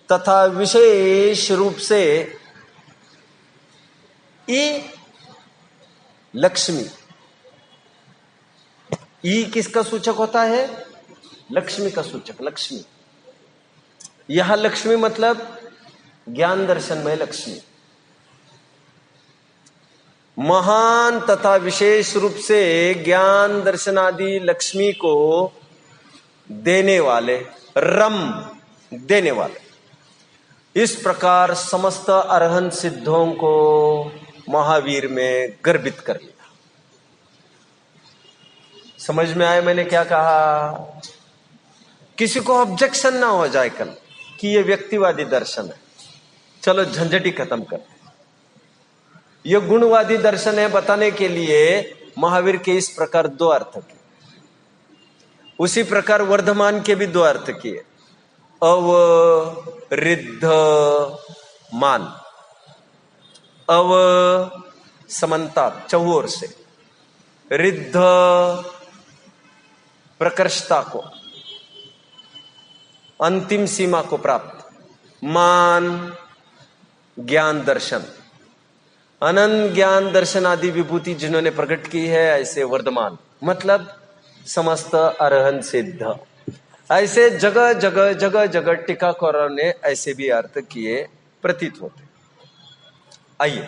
तथा विशेष रूप से लक्ष्मी। किसका सूचक होता है? लक्ष्मी का सूचक, लक्ष्मी। यह लक्ष्मी मतलब ज्ञान दर्शन में लक्ष्मी। महान तथा विशेष रूप से ज्ञान दर्शन आदि लक्ष्मी को देने वाले, रम देने वाले। इस प्रकार समस्त अरहंत सिद्धों को महावीर में गर्भित कर लिया। समझ में आया मैंने क्या कहा? किसी को ऑब्जेक्शन ना हो जाए कल कि ये व्यक्तिवादी दर्शन है, चलो झंझट ही खत्म कर। ये गुणवादी दर्शन है बताने के लिए महावीर के इस प्रकार 2 अर्थ के। उसी प्रकार वर्धमान के भी दो अर्थ किए, अवरिद्धमान, अव समन्ता चहुओर से, रिद्ध प्रकर्षता को, अंतिम सीमा को प्राप्त, मान ज्ञान दर्शन, अनंत ज्ञान दर्शन आदि विभूति जिन्होंने प्रकट की है, ऐसे वर्धमान मतलब समस्त अरहंत सिद्ध। ऐसे जगह जगह जगह जगह टीकाकारों ने ऐसे भी अर्थ किए प्रतीत होते। आइए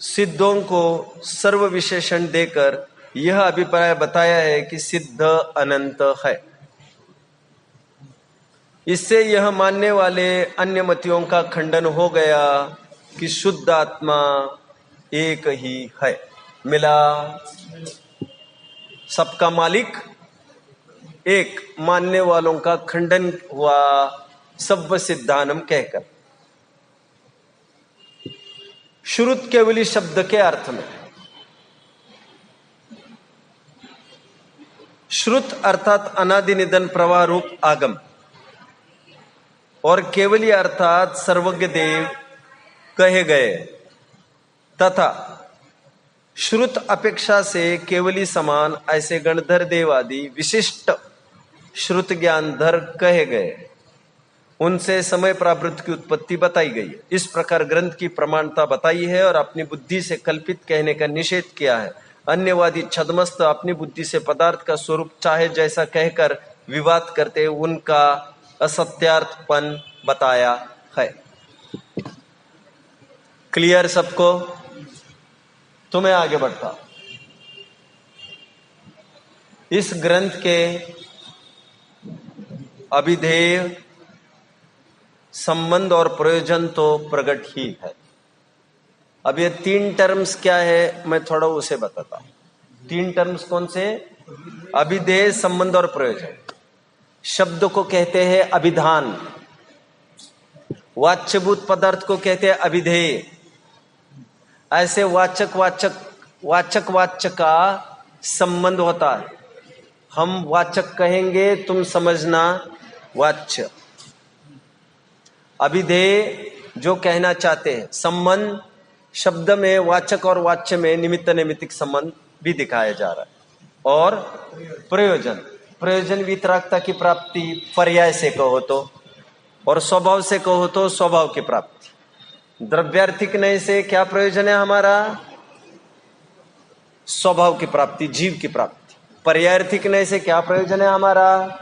सिद्धों को सर्व विशेषण देकर यह अभिप्राय बताया है कि सिद्ध अनंत है। इससे यह मानने वाले अन्य मतियों का खंडन हो गया कि शुद्ध आत्मा एक ही है। मिला, सबका मालिक एक मानने वालों का खंडन हुआ सब सिद्धानम कहकर। श्रुत केवली शब्द के अर्थ में, श्रुत अर्थात अनादि निधन प्रवाह रूप आगम, और केवली अर्थात सर्वज्ञ देव कहे गए, तथा श्रुत अपेक्षा से केवली समान ऐसे गणधर देव आदि विशिष्ट श्रुत ज्ञानधर कहे गए, उनसे समय प्रावृत्त की उत्पत्ति बताई गई है। इस प्रकार ग्रंथ की प्रमाणता बताई है और अपनी बुद्धि से कल्पित कहने का निषेध किया है। अन्यवादी छद्मस्त अपनी बुद्धि से पदार्थ का स्वरूप चाहे जैसा कहकर विवाद करते उनका असत्यार्थपन बताया है। क्लियर सबको? तो मैं आगे बढ़ता। इस ग्रंथ के अभिधेय संबंध और प्रयोजन तो प्रकट ही है। अब ये तीन टर्म्स क्या है मैं थोड़ा उसे बताता हूं। तीन टर्म्स कौन से? अभिधेय, संबंध और प्रयोजन। शब्द को कहते हैं अभिधान, वाच्यभूत पदार्थ को कहते हैं अभिधेय। ऐसे वाचक वाच्य का संबंध होता है। हम वाचक कहेंगे, तुम समझना वाच्य। अभिधेय जो कहना चाहते हैं। संबंध शब्द में वाचक और वाच्य में निमित्त नैमित्तिक संबंध भी दिखाया जा रहा है। और प्रयोजन, प्रयोजन वितरागता की प्राप्ति पर्याय से कहो तो, और स्वभाव से कहो तो स्वभाव की प्राप्ति। द्रव्यार्थिक नय से क्या प्रयोजन है हमारा? स्वभाव की प्राप्ति, जीव की प्राप्ति। पर्यायार्थिक नय से क्या प्रयोजन है हमारा?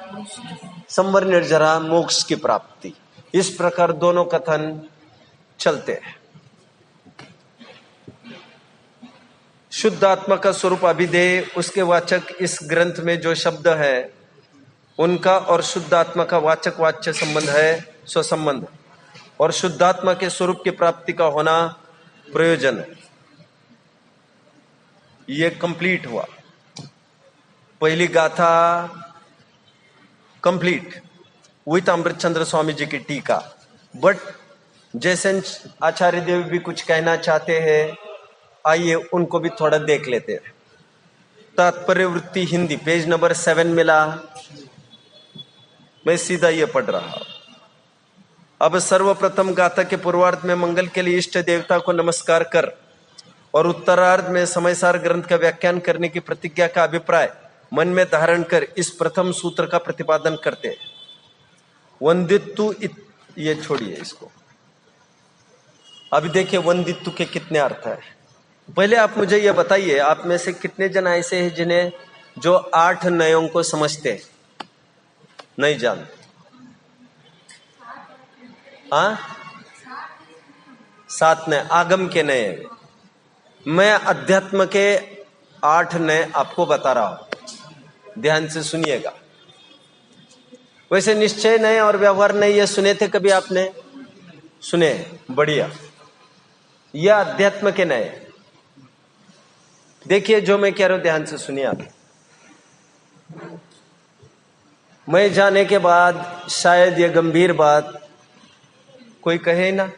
संवर निर्जरा, मोक्ष की प्राप्ति। इस प्रकार दोनों कथन चलते हैं। शुद्ध आत्मा का स्वरूप अभिधेय, उसके वाचक इस ग्रंथ में जो शब्द है उनका और शुद्ध आत्मा का वाचक वाच्य संबंध है स्वसंबंध, और शुद्धात्मा के स्वरूप की प्राप्ति का होना प्रयोजन है। ये कंप्लीट हुआ। पहली गाथा कंप्लीट विथ अमृतचंद्र स्वामी जी की टीका। बट जैसे आचार्य देव भी कुछ कहना चाहते हैं, आइए उनको भी थोड़ा देख लेते हैं। तात्पर्य वृत्ति हिंदी पेज नंबर 7 मिला। मैं सीधा ये पढ़ रहा हूं। अब सर्वप्रथम गाथा के पूर्वार्ध में मंगल के लिए इष्ट देवता को नमस्कार कर और उत्तरार्ध में समयसार ग्रंथ का व्याख्यान करने की प्रतिज्ञा का अभिप्राय मन में धारण कर इस प्रथम सूत्र का प्रतिपादन करते हैं। वंदित्तु, ये छोड़िए इसको। अभी देखिए वंदित्तु के कितने अर्थ है। पहले आप मुझे ये बताइए, आप में से कितने जन ऐसे हैं जिन्हें जो 8 नयों को समझते हैं? नहीं जानते? हाँ, 7 नए आगम के नए। मैं अध्यात्म के 8 नए आपको बता रहा हूं, ध्यान से सुनिएगा। वैसे निश्चय नए और व्यवहार नए ये सुने थे कभी आपने? सुने? बढ़िया। यह अध्यात्म के नए। देखिए जो मैं कह रहा हूं ध्यान से सुनिए आप। मैं जाने के बाद शायद ये गंभीर बात कोई कहे ना,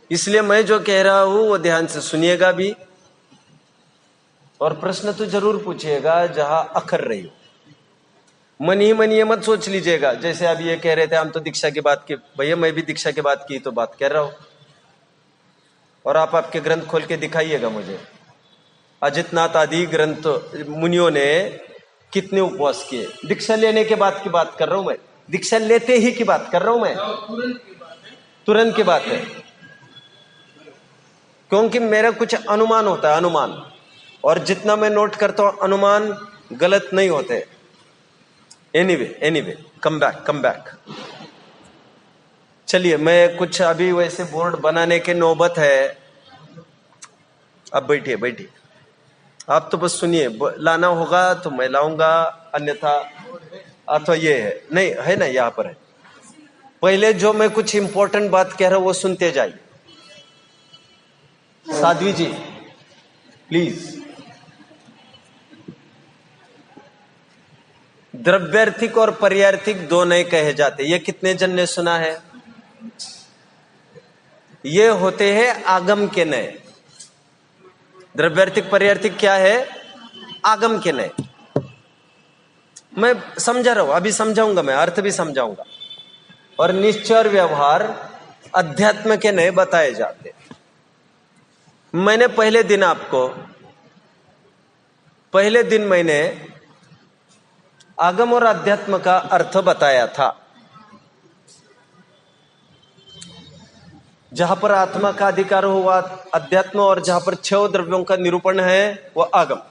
इसलिए मैं जो कह रहा हूं वो ध्यान से सुनिएगा भी, और प्रश्न तो जरूर पूछिएगा जहां अखर रही हो। मन ही मन ये मत सोच लीजिएगा, जैसे आप ये कह रहे थे हम तो दीक्षा की बात की, भैया मैं भी दीक्षा की बात की तो बात कर रहा हूं, और आप आपके ग्रंथ खोल के दिखाइएगा मुझे। अजितनाथ आदि ग्रंथ मुनियों ने कितने उपवास किए, दीक्षा लेने के बाद की बात कर रहा हूं मैं, दीक्षा लेते ही की बात कर रहा हूं मैं, तुरंत की बात है। क्योंकि मेरा कुछ अनुमान होता है, अनुमान, और जितना मैं नोट करता हूं अनुमान गलत नहीं होते। Anyway come back. चलिए, मैं कुछ अभी वैसे बोर्ड बनाने के नौबत है। अब बैठिए, आप तो बस सुनिए, लाना होगा तो मैं लाऊंगा, अन्यथा अथवा ये है नहीं है ना, यहां पर है। पहले जो मैं कुछ इंपॉर्टेंट बात कह रहा हूं वो सुनते जाइए। साध्वी जी प्लीज। द्रव्यार्थिक और पर्यार्थिक दो नए कहे जाते, ये कितने जन ने सुना है? ये होते हैं आगम के नए। द्रव्यार्थिक पर्यार्थिक क्या है? आगम के नए। मैं समझा रहा हूं, अभी समझाऊंगा, मैं अर्थ भी समझाऊंगा। और निश्चय और व्यवहार अध्यात्म के नए बताए जाते। मैंने पहले दिन मैंने आगम और अध्यात्म का अर्थ बताया था। जहां पर आत्मा का अधिकार हुआ अध्यात्म, और जहां पर 6 द्रव्यों का निरूपण है वो आगम।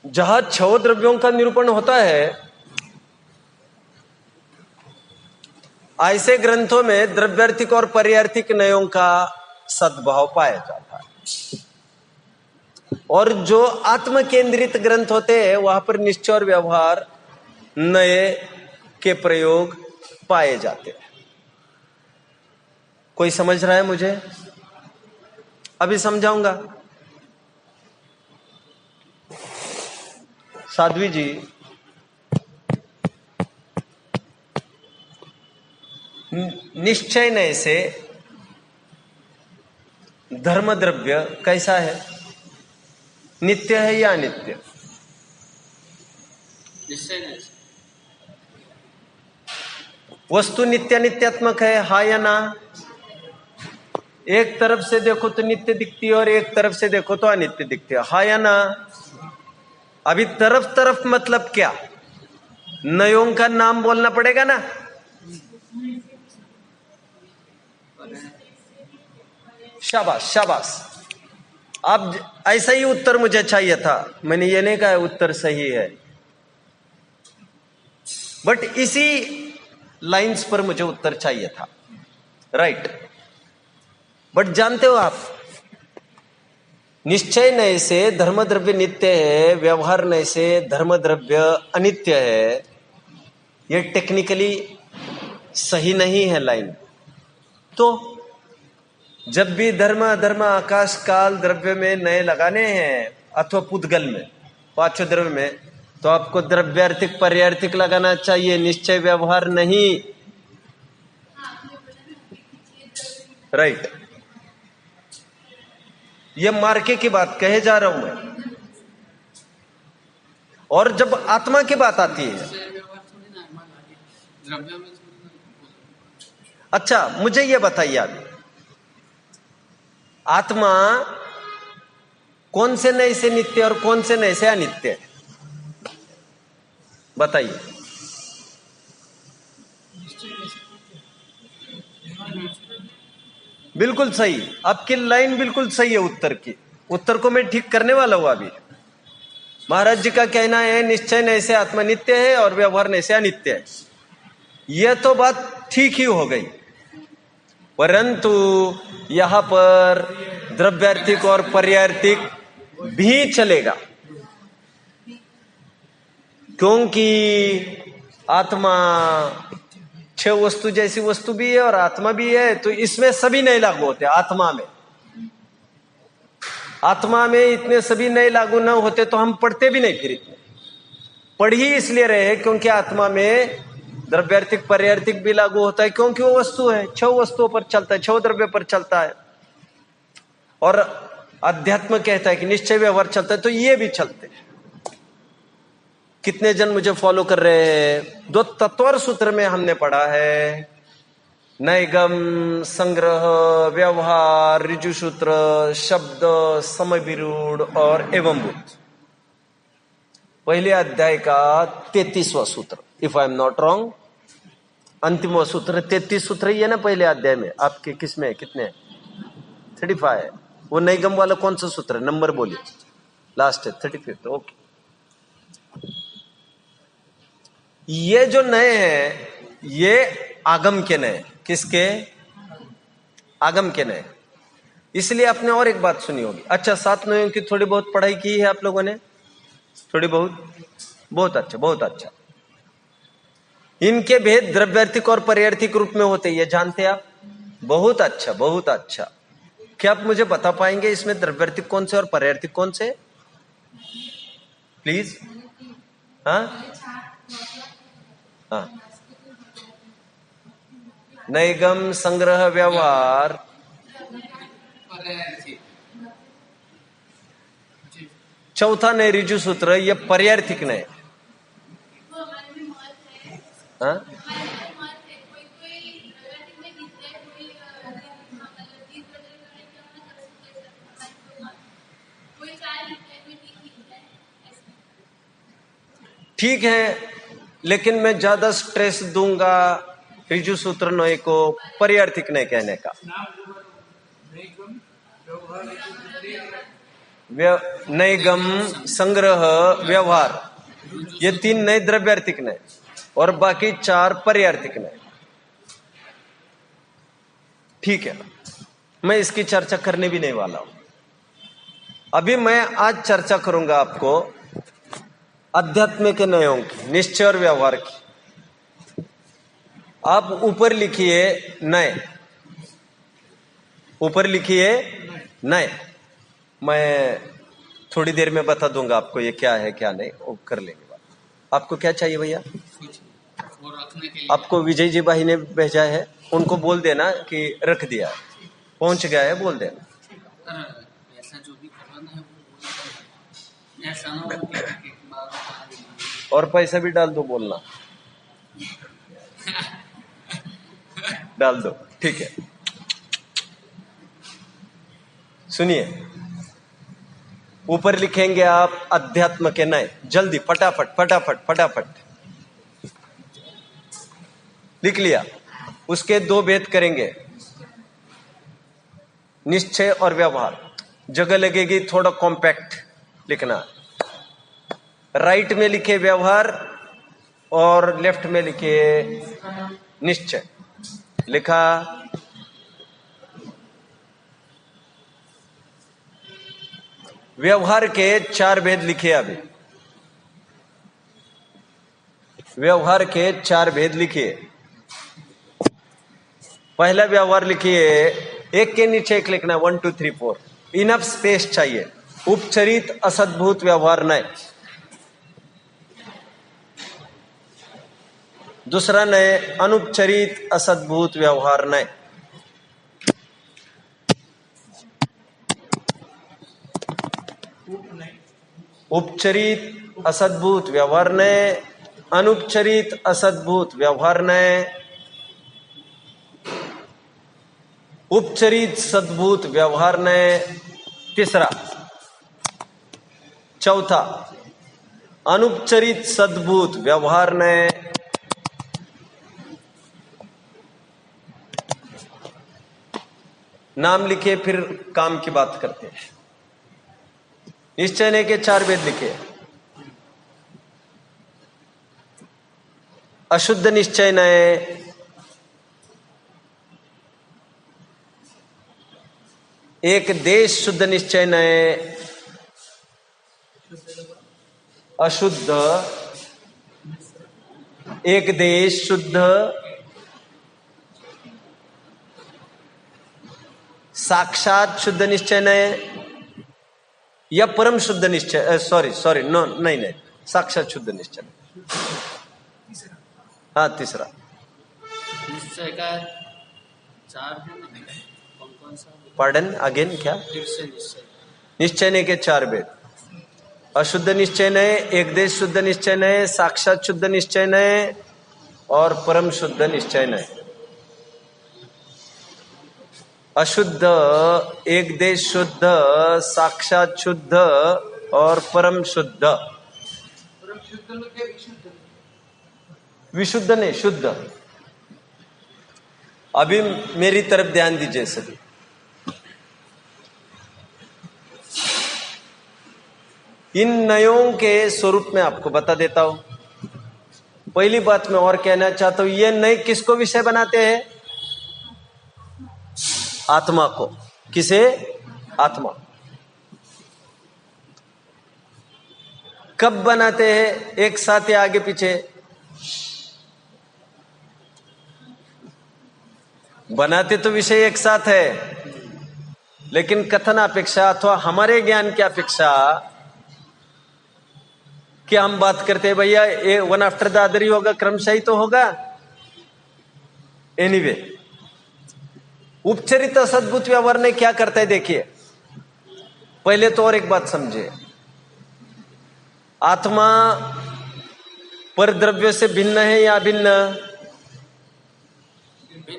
जहां 6 द्रव्यों का निरूपण होता है, ऐसे ग्रंथों में द्रव्यार्थिक और पर्यार्थिक नयों का सद्भाव पाया जाता है। और जो आत्म केंद्रित ग्रंथ होते हैं वहां पर निश्चय और व्यवहार नए के प्रयोग पाए जाते हैं। कोई समझ रहा है मुझे? अभी समझाऊंगा। साध्वी जी, निश्चय नए से धर्म द्रव्य कैसा है? नित्य है या अनित्य? वस्तु नित्य नित्यात्मक है, हा या ना? एक तरफ से देखो तो नित्य दिखती है और एक तरफ से देखो तो अनित्य दिखती है, हा या ना? अभी तरफ मतलब क्या? नयों का नाम बोलना पड़ेगा ना। शाबाश। अब ऐसा ही उत्तर मुझे चाहिए था, मैंने ये नहीं कहा उत्तर सही है, बट इसी लाइंस पर मुझे उत्तर चाहिए था, राइट। बट जानते हो आप, निश्चय नए से धर्म द्रव्य नित्य है, व्यवहार नए से धर्म द्रव्य अनित्य है। ये टेक्निकली सही नहीं है लाइन। तो जब भी धर्म अधर्म आकाश काल द्रव्य में नए लगाने हैं, अथवा पुद्गल में, 5 द्रव्य में, तो आपको द्रव्यार्थिक पर्यार्थिक लगाना चाहिए, निश्चय व्यवहार नहीं, राइट। ये मार्के की बात कहे जा रहा हूं मैं। और जब आत्मा की बात आती है, अच्छा मुझे ये बताइए आप, आत्मा कौन से नए से नित्य और कौन से नए से अनित्य है? बताइए। बिल्कुल सही, आपकी लाइन बिल्कुल सही है उत्तर की। उत्तर को मैं ठीक करने वाला हूं अभी। महाराज जी का कहना है निश्चय नए से आत्मा नित्य है और व्यवहार नए से अनित्य है। यह तो बात ठीक ही हो गई, परंतु यहां पर द्रव्यार्थिक और पर्यार्थिक भी चलेगा, क्योंकि आत्मा 6 वस्तु जैसी वस्तु भी है और आत्मा भी है, तो इसमें सभी नए लागू होते हैं। आत्मा में इतने सभी नए लागू न होते तो हम पढ़ते भी नहीं, फिर इतने पढ़ ही इसलिए रहे क्योंकि आत्मा में द्रव्यार्थिक पर्यार्थिक भी लागू होता है, क्योंकि वो वस्तु है, 6 वस्तुओं पर चलता है, 6 द्रव्य पर चलता है। और अध्यात्म कहता है कि निश्चय व्यवहार चलता है, तो ये भी चलते हैं। कितने जन मुझे फॉलो कर रहे हैं? 2 तत्वर सूत्र में हमने पढ़ा है नैगम, संग्रह, व्यवहार, ऋजु सूत्र, शब्द, समय विरूढ़ और एवंभूत। पहले अध्याय का 33वां सूत्र, if I am not wrong, अंतिम सूत्र 33 सूत्र ही है ना पहले अध्याय में। आपके किसमें कितने? 35 है। वो नैगम वाला कौन सा सूत्र है? नंबर बोलिए। लास्ट है 35। ओके। ये जो नए हैं ये आगम के नए। किसके? आगम के नए। इसलिए आपने और एक बात सुनी होगी। अच्छा, 7 नयों की थोड़ी बहुत पढ़ाई की है आप लोगों ने? थोड़ी बहुत? बहुत अच्छा, बहुत अच्छा। इनके भेद द्रव्यार्थिक और पर्यार्थिक रूप में होते हैं, ये जानते हैं आप? बहुत अच्छा, बहुत अच्छा। क्या आप मुझे बता पाएंगे इसमें द्रव्यार्थिक कौन से और पर्यार्थिक कौन से? प्लीज। हाँ हाँ। नैगम, संग्रह, व्यवहार, चौथा नए ऋजु सूत्र, ये पर्यार्थिक नए। हाँ? ठीक है, लेकिन मैं ज्यादा स्ट्रेस दूंगा ऋजु सूत्र नए को पर्यार्थिक नए कहने का। नैगम, संग्रह, व्यवहार, ये 3 नए द्रव्यार्थिक नए और बाकी 4 पर्यार्थिक नए। ठीक है, मैं इसकी चर्चा करने भी नहीं वाला हूं। अभी मैं आज चर्चा करूंगा आपको अध्यात्म के नयों की, निश्चय और व्यवहार की। आप ऊपर लिखिए नए, ऊपर लिखिए नए। मैं थोड़ी देर में बता दूंगा आपको ये क्या है क्या नहीं, वो कर लेंगे बात। आपको क्या चाहिए भैया? आपको विजय जी भाई ने भेजा है, उनको बोल देना कि रख दिया है, पहुंच गया है, बोल देना। और पैसा भी डाल दो, बोलना डाल दो, ठीक है। सुनिए, ऊपर लिखेंगे आप अध्यात्म के नए, जल्दी फटाफट फटाफट फटाफट लिख लिया। उसके 2 भेद करेंगे, निश्चय और व्यवहार। जगह लगेगी, थोड़ा कॉम्पैक्ट लिखना। राइट में लिखे व्यवहार और लेफ्ट में लिखे निश्चय। लिखा? व्यवहार के 4 भेद लिखे। अभी व्यवहार के 4 भेद लिखिए। पहला व्यवहार लिखिए, एक के नीचे एक लिखना, 1 2 3 4, इनफ स्पेस चाहिए। उपचरित असद्भूत व्यवहार नए। दूसरा नए, अनुपचरित असद्भूत व्यवहार नए। उपचरित असद्भूत व्यवहार नए, अनुपचरित असद्भूत व्यवहार नए, उपचरित सद्भूत व्यवहार नए। तीसरा, चौथा, अनुपचरित सद्भूत व्यवहार नए। नाम लिखे, फिर काम की बात करते हैं। निश्चय के 4 भेद लिखे। अशुद्ध निश्चय नए, एक देश शुद्ध निश्चय नए, अशुद्ध एक देश शुद्ध, साक्षात शुद्ध निश्चय नए या परम शुद्ध निश्चय, सॉरी नो, नहीं, साक्षात शुद्ध निश्चय। हाँ तीसरा। निश्चय का 4 है ना, कौन कौन सा? पार्डन अगेन क्या? फिर से निश्चय। निश्चय नहीं के 4 भेद। अशुद्ध निश्चय नय, एक देश शुद्ध निश्चय नय, साक्षात शुद्ध निश्चय नय और परम शुद्ध निश्चय नय। अशुद्ध, एक देश शुद्ध, साक्षात शुद्ध और परम शुद्ध। परम शुद्ध में क्या विशुद्ध? विशुद्ध नहीं, शुद्ध। अभी मेरी तरफ ध्यान दीजिए सभी। इन नयों के स्वरूप में आपको बता देता हूं। पहली बात मैं और कहना चाहता हूं, ये नए किसको विषय बनाते हैं? आत्मा को। किसे? आत्मा। कब बनाते हैं? एक साथ या आगे पीछे? बनाते तो विषय एक साथ है, लेकिन कथन अपेक्षा अथवा हमारे ज्ञान की अपेक्षा कि हम बात करते हैं भैया ये वन आफ्टर द अदर ही होगा, क्रमशः ही तो होगा। एनीवे, उपचरित सद्भुत व्यवहार ने क्या करता है देखिए। पहले तो और एक बात समझिए, आत्मा पर द्रव्य से भिन्न है या भिन्न?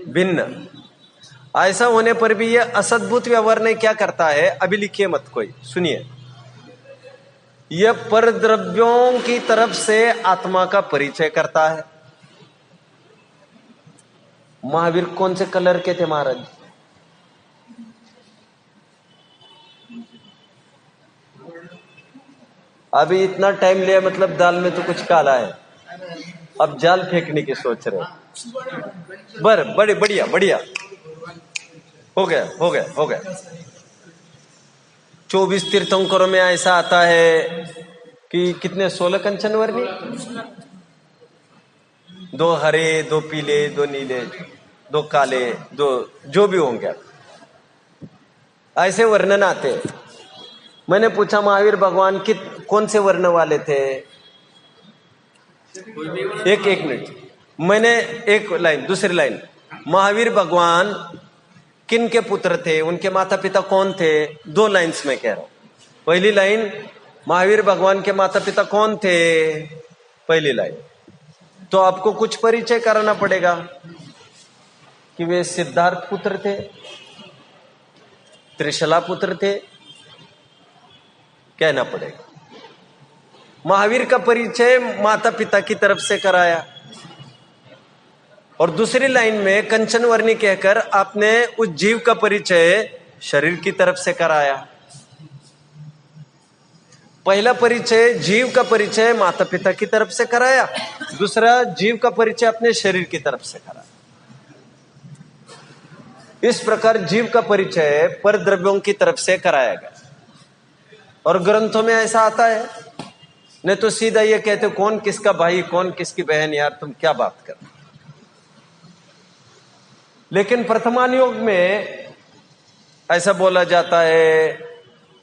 भिन्न। ऐसा होने पर भी यह असद्भुत व्यवहार ने क्या करता है? अभी लिखिए मत कोई, सुनिए। यह पर द्रव्यों की तरफ से आत्मा का परिचय करता है। महावीर कौन से कलर के थे महाराज? अभी इतना टाइम लिया, मतलब दाल में तो कुछ काला है, अब जाल फेंकने की सोच रहे। बड़े बढ़िया बढ़िया, हो गया हो गया हो गया। 24 तीर्थंकरों में ऐसा आता है कि कितने 16 कंचन वर्णी, 2 हरे, 2 पीले, 2 नीले, 2 काले, 2 जो भी होंगे ऐसे वर्णन आते हैं। मैंने पूछा महावीर भगवान कौन से वर्ण वाले थे? एक मिनट, मैंने एक लाइन, दूसरी लाइन, महावीर भगवान किन के पुत्र थे, उनके माता पिता कौन थे? 2 लाइन्स में कह रहा हूं। पहली लाइन, महावीर भगवान के माता पिता कौन थे? पहली लाइन। तो आपको कुछ परिचय कराना पड़ेगा कि वे सिद्धार्थ पुत्र थे, त्रिशला पुत्र थे, कहना पड़ेगा। महावीर का परिचय माता पिता की तरफ से कराया, और दूसरी लाइन में कंचन वर्णी कहकर आपने उस जीव का परिचय शरीर की तरफ से कराया। पहला परिचय, जीव का परिचय माता पिता की तरफ से कराया, दूसरा जीव का परिचय अपने शरीर की तरफ से कराया। इस प्रकार जीव का परिचय पर द्रव्यों की तरफ से कराया गया। और ग्रंथों में ऐसा आता है, नहीं तो सीधा ये कहते कौन किसका भाई, कौन किसकी बहन, यार तुम क्या बात कर। लेकिन प्रथमान योग में ऐसा बोला जाता है,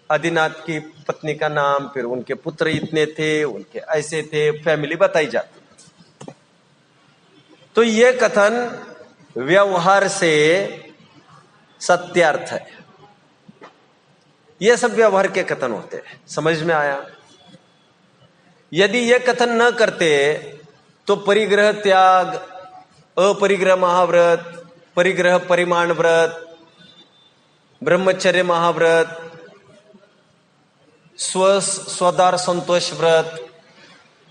आदिनाथ की पत्नी का नाम, फिर उनके पुत्र इतने थे, उनके ऐसे थे, फैमिली बताई जाती। तो ये कथन व्यवहार से सत्यार्थ है। ये सब व्यवहार के कथन होते हैं, समझ में आया? यदि ये कथन न करते तो परिग्रह त्याग, अपरिग्रह महाव्रत, परिग्रह परिमाण व्रत, ब्रह्मचर्य महाव्रत, स्वदार संतोष व्रत,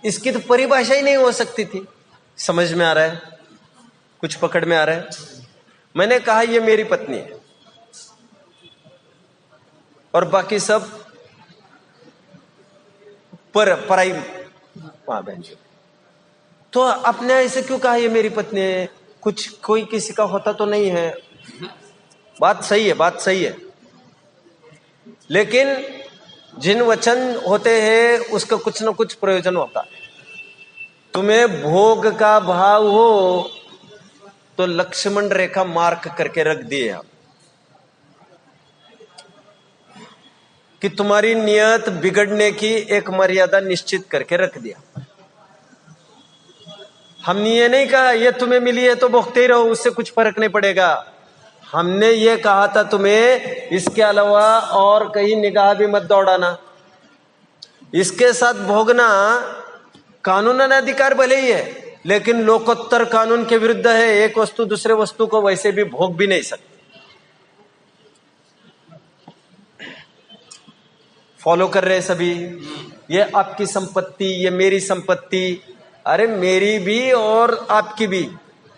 इसकी तो परिभाषा ही नहीं हो सकती थी। समझ में आ रहा है? कुछ पकड़ में आ रहा है? मैंने कहा ये मेरी पत्नी है और बाकी सब पराई मां बहन। तो आपने ऐसे क्यों कहा ये मेरी पत्नी है? कुछ कोई किसी का होता तो नहीं है। बात सही है, बात सही है, लेकिन जिन वचन होते हैं उसका कुछ ना कुछ प्रयोजन होता है। तुम्हें भोग का भाव हो तो लक्ष्मण रेखा मार्क करके रख दिए आप कि तुम्हारी नियत बिगड़ने की एक मर्यादा निश्चित करके रख दिया। हमने ये नहीं कहा ये तुम्हें मिली है तो भोगते ही रहो, उससे कुछ फर्क नहीं पड़ेगा। हमने ये कहा था तुम्हें इसके अलावा और कहीं निगाह भी मत दौड़ाना। इसके साथ भोगना कानूनन अधिकार भले ही है, लेकिन लोकोत्तर कानून के विरुद्ध है। एक वस्तु दूसरे वस्तु को वैसे भी भोग भी नहीं सकती। फॉलो कर रहे सभी? ये आपकी संपत्ति, ये मेरी संपत्ति। अरे मेरी भी और आपकी भी,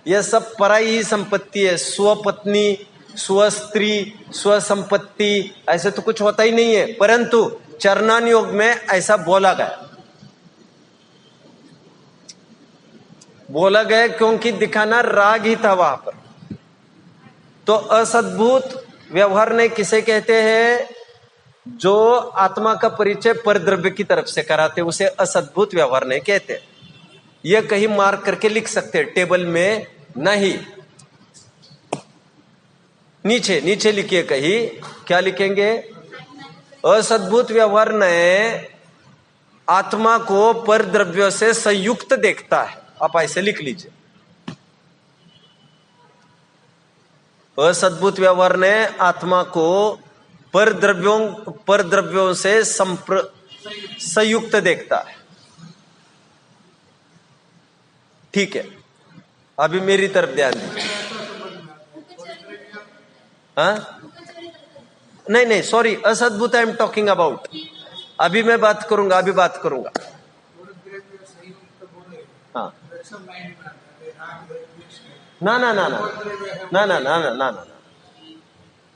ये सब पराई ही संपत्ति है। स्वपत्नी, स्वस्त्री, स्वसंपत्ति ऐसे तो कुछ होता ही नहीं है, परंतु चरणान योग में ऐसा बोला गया क्योंकि दिखाना राग ही था वहां पर। तो असद्भुत व्यवहार ने किसे कहते हैं? जो आत्मा का परिचय पर द्रव्य की तरफ से कराते, उसे असद्भुत व्यवहार नहीं कहते। यह कहीं मार्क करके लिख सकते हैं, टेबल में नहीं, नीचे नीचे लिखिए कहीं। क्या लिखेंगे? असद्भुत व्यवहार ने आत्मा को पर द्रव्यों से संयुक्त देखता है। आप ऐसे लिख लीजिए। असद्भुत व्यवहार ने आत्मा को पर द्रव्यों से संयुक्त देखता है। ठीक है, अभी मेरी तरफ ध्यान दीजिए। हाँ नहीं सॉरी, असद्भुत आई एम टॉकिंग अबाउट। अभी मैं बात करूंगा, अभी बात करूंगा। हाँ ना,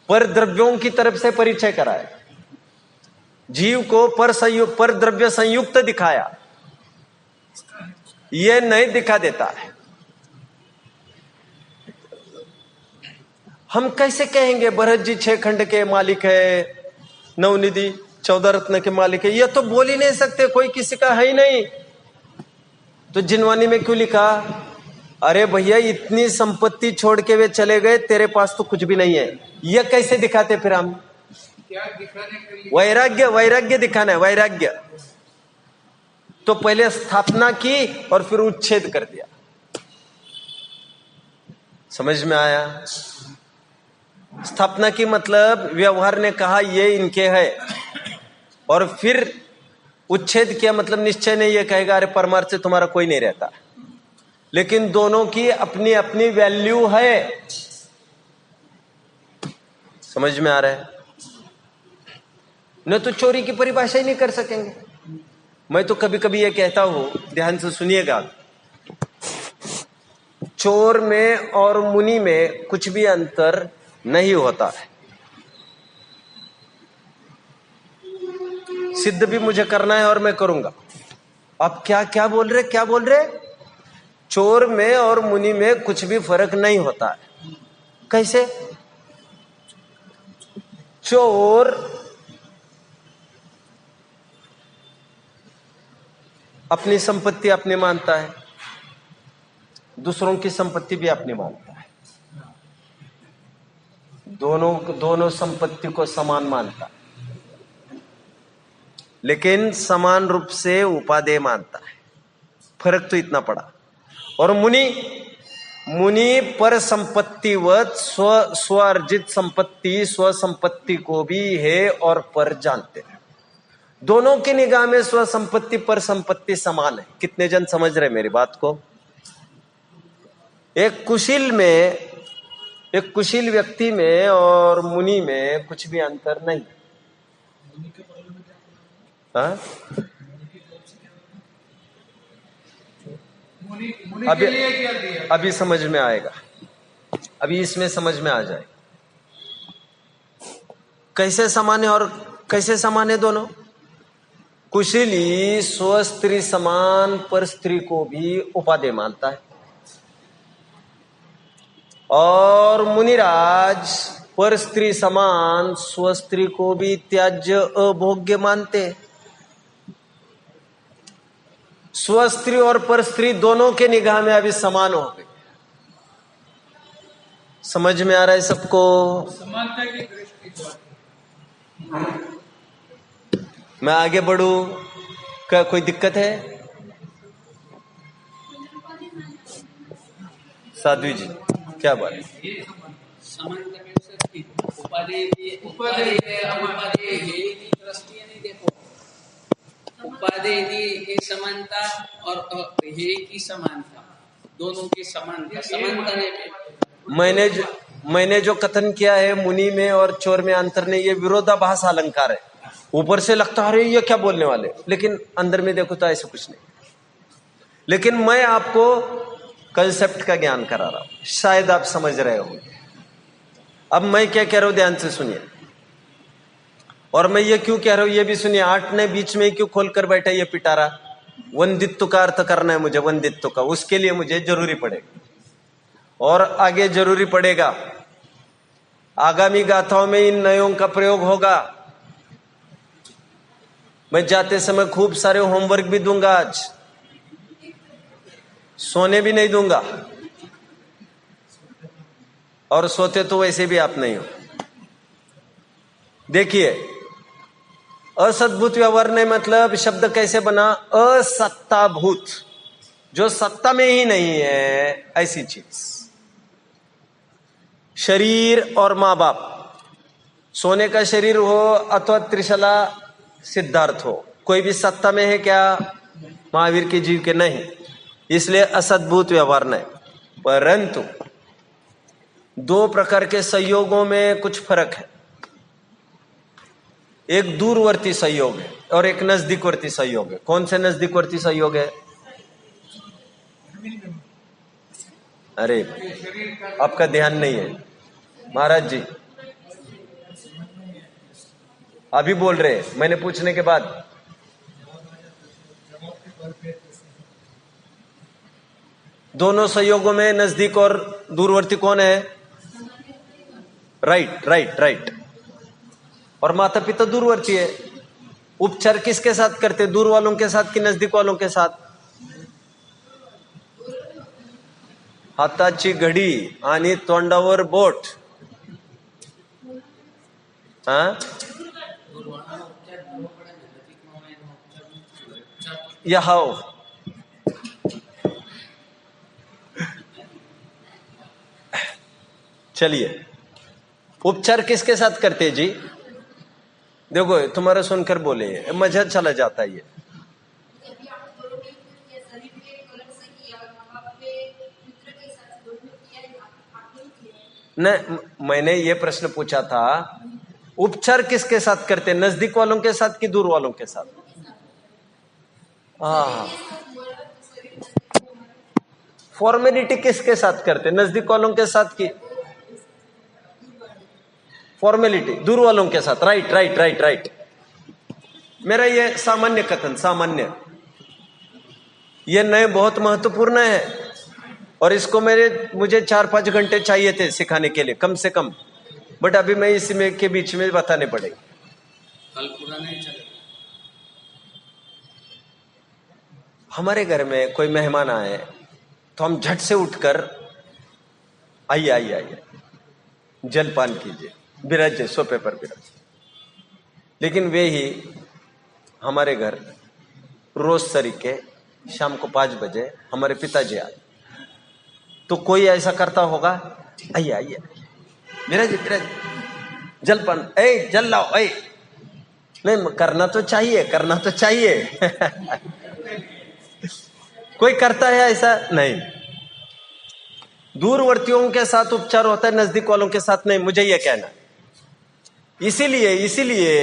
पर द्रव्यों की तरफ से परिचय कराया, जीव को पर द्रव्य संयुक्त दिखाया, ये नहीं दिखा देता है। हम कैसे कहेंगे भरत जी 6 खंड के मालिक है, नवनिधि 14 रत्न के मालिक है? ये तो बोल ही नहीं सकते, कोई किसी का है ही नहीं। तो जिनवानी में क्यों लिखा? अरे भैया इतनी संपत्ति छोड़ के वे चले गए, तेरे पास तो कुछ भी नहीं है। ये कैसे दिखाते फिर हम? क्या दिखाने के लिए? वैराग्य दिखाना है, वैराग्य। तो पहले स्थापना की और फिर उच्छेद कर दिया। समझ में आया? स्थापना की मतलब व्यवहार ने कहा ये इनके है, और फिर उच्छेद किया मतलब निश्चय ने ये कहेगा अरे परमार्थ से तुम्हारा कोई नहीं रहता। लेकिन दोनों की अपनी अपनी वैल्यू है। समझ में आ रहा है? न तो चोरी की परिभाषा ही नहीं कर सकेंगे। मैं तो कभी कभी ये कहता हूं, ध्यान से सुनिएगा, चोर में और मुनि में कुछ भी अंतर नहीं होता है। सिद्ध भी मुझे करना है और मैं करूंगा। अब क्या बोल रहे? चोर में और मुनि में कुछ भी फर्क नहीं होता है। कैसे? चोर अपनी संपत्ति अपनी मानता है, दूसरों की संपत्ति भी अपनी मानता है, दोनों संपत्ति को समान मानता है, लेकिन समान रूप से उपादेय मानता है। फर्क तो इतना पड़ा। और मुनि पर संपत्तिवत स्व अर्जित संपत्ति, स्व संपत्ति को भी है और पर जानते हैं। दोनों की निगाह में स्व संपत्ति पर संपत्ति समान है। कितने जन समझ रहे मेरी बात को? एक कुशील व्यक्ति में और मुनि में कुछ भी अंतर नहीं। हाँ? अभी समझ में आएगा, अभी इसमें समझ में आ जाए कैसे समान है और कैसे समान है दोनों। कुशीली स्व स्त्री समान पर स्त्री को भी उपादेय मानता है, और मुनिराज पर स्त्री समान स्व स्त्री को भी त्याज्य अभोग्य मानते। स्व स्त्री और पर स्त्री दोनों के निगाह में अभी समान हो गए। समझ में आ रहा है सबको? समानता की दृष्टि से मैं आगे बढ़ूं? क्या कोई दिक्कत है? साध्वी जी क्या बात है? समानता कैसे थी? उपाधि की दृष्टि नहीं देखो, उपाधि की समानता और हे की समानता, दोनों की समानता नहीं। मैंने जो कथन किया है मुनि में और चोर में अंतर नहीं, ये विरोधाभास अलंकार है। ऊपर से लगता है अरे ये क्या बोलने वाले, लेकिन अंदर में देखो तो ऐसा कुछ नहीं। लेकिन मैं आपको कंसेप्ट का ज्ञान करा रहा हूं, शायद आप समझ रहे हो। अब मैं क्या कह रहा हूं ध्यान से सुनिए, और मैं ये क्यों कह रहा हूं ये भी सुनिए। 8 ने बीच में क्यों खोल कर बैठा ये पिटारा? वंदित्व का अर्थ करना है मुझे, वंदित्व का, उसके लिए मुझे जरूरी पड़ेगा और आगे जरूरी पड़ेगा। आगामी गाथाओं में इन नयों का प्रयोग होगा। मैं जाते समय खूब सारे होमवर्क भी दूंगा, आज सोने भी नहीं दूंगा, और सोते तो वैसे भी आप नहीं हो। देखिए, असद्भुत व्यवहार ने मतलब शब्द कैसे बना? असत्ताभूत, जो सत्ता में ही नहीं है ऐसी चीज। शरीर और मां बाप, सोने का शरीर हो अथवा त्रिशला सिद्धार्थ हो, कोई भी सत्ता में है क्या? महावीर के जीव के नहीं, इसलिए असद्भुत व्यवहार नहीं। परंतु दो प्रकार के संयोगों में कुछ फर्क है। एक दूरवर्ती संयोग है और एक नजदीकवर्ती संयोग है। कौन से नजदीकवर्ती संयोग है? अरे आपका ध्यान नहीं है महाराज जी, अभी बोल रहे हैं, मैंने पूछने के बाद। दोनों संयोगों में नजदीक और दूरवर्ती कौन है? Right right right. और माता पिता दूरवर्ती है। उपचार किसके साथ करते? दूर वालों के साथ कि नजदीक वालों के साथ? हाताची घडी आणि तोंडावर बोट, हाँ या चलिए, उपचार किसके साथ करते जी? देखो तुम्हारा सुनकर बोले मजा चला जाता है ये। न, मैंने ये प्रश्न पूछा था, उपचार किसके साथ करते? नजदीक वालों के साथ कि दूर वालों के साथ? हाँ, फॉर्मेलिटी किसके साथ करते? नजदीक वालों के साथ की फॉर्मेलिटी दूर वालों के साथ? Right right right right. मेरा ये सामान्य कथन, सामान्य, ये नए बहुत महत्वपूर्ण है और इसको मुझे 4-5 घंटे चाहिए थे सिखाने के लिए कम से कम, बट अभी मैं इसमें के बीच में बताने पड़ेगा। कल पूरा नहीं चलेगा। हमारे घर में कोई मेहमान आए तो हम झट से उठकर आइए आइए आइए जलपान कीजिए, बिराजे सोफे पर बिराजे। लेकिन वे ही हमारे घर रोज तरीके शाम को 5 बजे हमारे पिताजी आए तो कोई ऐसा करता होगा? आइए आइए बिराजे बिराजे, जलपान, ए जल लाओ, ए नहीं करना तो चाहिए, करना तो चाहिए। कोई करता है ऐसा? नहीं। दूरवर्तियों के साथ उपचार होता है, नजदीक वालों के साथ नहीं, मुझे यह कहना। इसीलिए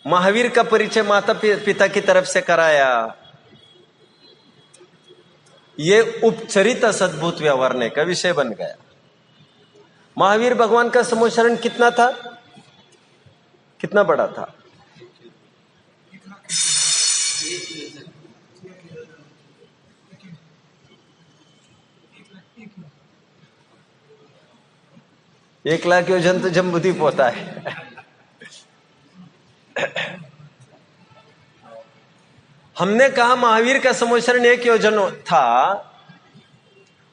महावीर का परिचय माता पिता की तरफ से कराया। ये उपचरित असद्भुत व्यवहारने का विषय बन गया। महावीर भगवान का समोशरण कितना था? कितना बड़ा था? एक लाख योजन तो जम्बूद्वीप होता है। हमने कहा महावीर का समोशरण 1 योजन था,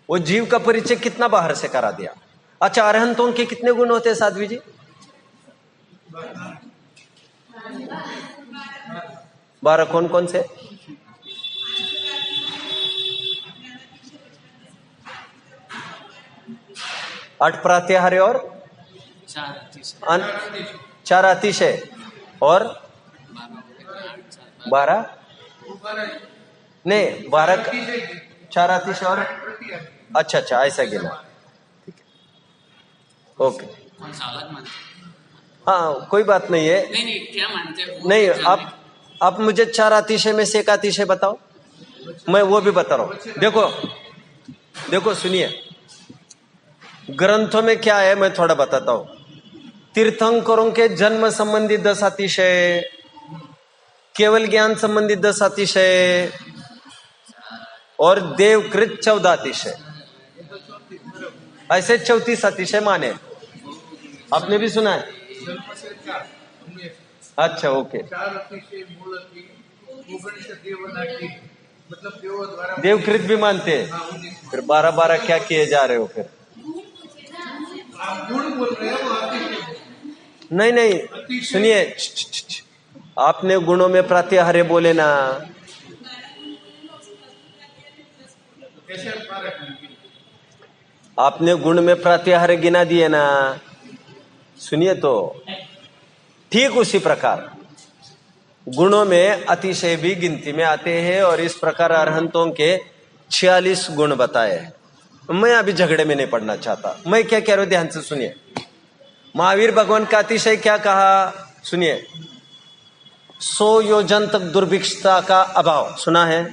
वो जीव का परिचय कितना बाहर से करा दिया। अच्छा, अरहंतों के कितने गुण होते हैं साध्वी जी? 12। कौन कौन से? 8 प्रात्याहार्य और 4 अतिशय, 4 अतिशय और 12 नहीं 12 4 अतिशय और अच्छा ऐसा गिना, ठीक है, ओके। कौन सा अलग मानते? हाँ कोई बात नहीं है। नहीं क्या मानते हो? नहीं आप मुझे 4 अतिशय में से 1 अतिशय बताओ, मैं वो भी बता रहा हूं। देखो सुनिए, ग्रंथों में क्या है मैं थोड़ा बताता हूं। तीर्थंकरों के जन्म संबंधी 10 अतिशय, केवल ज्ञान संबंधी 10 अतिशय और देवकृत 14 अतिशय, ऐसे 34 अतिशय माने। आपने भी सुना है? अच्छा ओके। देवकृत भी मानते हैं, फिर 12 क्या किए जा रहे हो फिर? नहीं सुनिए, आपने गुणों में प्रात्याहार्य बोले ना, आपने गुण में प्रात्याहार्य गिना दिए ना। सुनिए तो ठीक उसी प्रकार गुणों में अतिशय भी गिनती में आते हैं और इस प्रकार अरहंतों के 46 गुण बताए हैं। मैं अभी झगड़े में नहीं पड़ना चाहता, मैं क्या कह रहा हूं ध्यान से सुनिए। महावीर भगवान का अतिशय क्या कहा सुनिए, 100 योजन तक दुर्भिक्षता का अभाव, सुना है?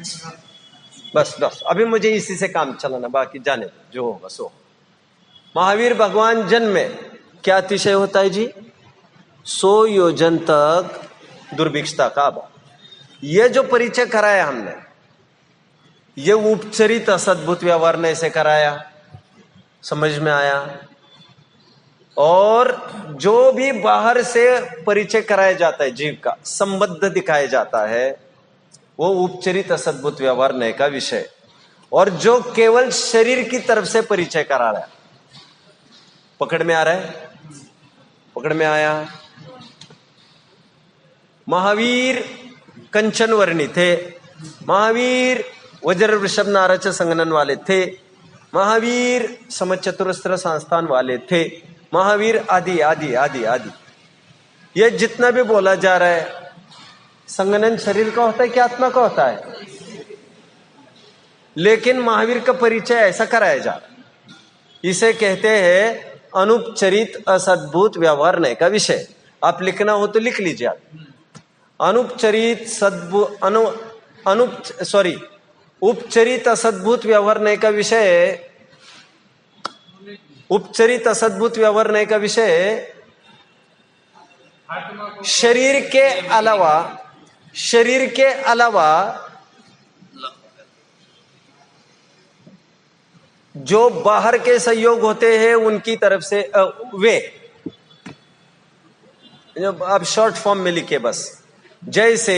बस अभी मुझे इसी से काम चलाना, बाकी जाने जो होगा सो। महावीर भगवान जन्म में क्या अतिशय होता है जी? 100 योजन तक दुर्भिक्षता का अभाव। ये जो परिचय कराया हमने, ये उपचरित असद्भुत व्यवहार ने से कराया, समझ में आया? और जो भी बाहर से परिचय कराया जाता है, जीव का संबद्ध दिखाया जाता है, वो उपचरित असद्भुत व्यवहार नय का विषय। और जो केवल शरीर की तरफ से परिचय करा रहा है, पकड़ में आ रहा है? पकड़ में आया? महावीर कंचन वर्णी थे, महावीर वज्र वृषभ नारच संगनन वाले थे, महावीर समचतुरस्त्र संस्थान वाले थे, महावीर आदि आदि आदि आदि। ये जितना भी बोला जा रहा है, संगनन शरीर का होता है कि आत्मा का होता है? लेकिन महावीर का परिचय ऐसा कराया जा रहा है, इसे कहते हैं अनुपचरित असद्भुत व्यवहार नय का विषय। आप लिखना हो तो लिख लीजिए आप। उपचरित असद्भुत व्यवहार नय का विषय, उपचरित असद्भुत व्यवहार नय का विषय शरीर के अलावा जो बाहर के संयोग होते हैं उनकी तरफ से वे, आप शॉर्ट फॉर्म में लिखे बस, जैसे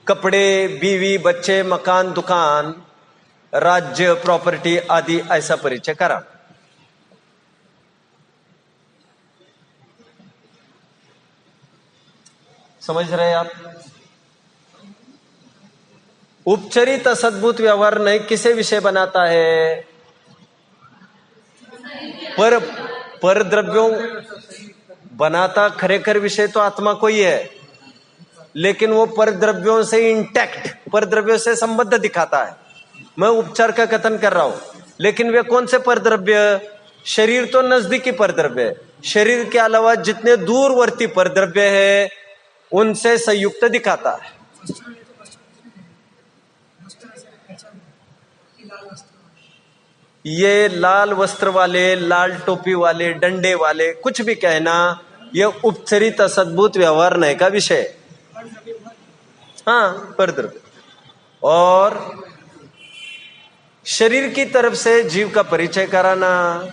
कपड़े, बीवी, बच्चे, मकान, दुकान, राज्य, प्रॉपर्टी आदि, ऐसा परिचय करा। समझ रहे हैं आप? उपचरित असद्भुत व्यवहार नहीं किसे विषय बनाता है? पर द्रव्यों बनाता खरेखर विषय तो आत्मा को ही है, लेकिन वो पर द्रव्यों से इंटैक्ट, पर द्रव्यों से संबद्ध दिखाता है। मैं उपचार का कथन कर रहा हूं, लेकिन वे कौन से पर द्रव्य? शरीर तो नजदीकी पर द्रव्य है, शरीर के अलावा जितने दूरवर्ती पर द्रव्य है उनसे संयुक्त दिखाता है। ये लाल वस्त्र वाले, लाल टोपी वाले, डंडे वाले, कुछ भी कहना, ये उपचरित असद्भुत व्यवहार नय का विषय। हाँ, पर द्रव्य। और शरीर की तरफ से जीव का परिचय कराना,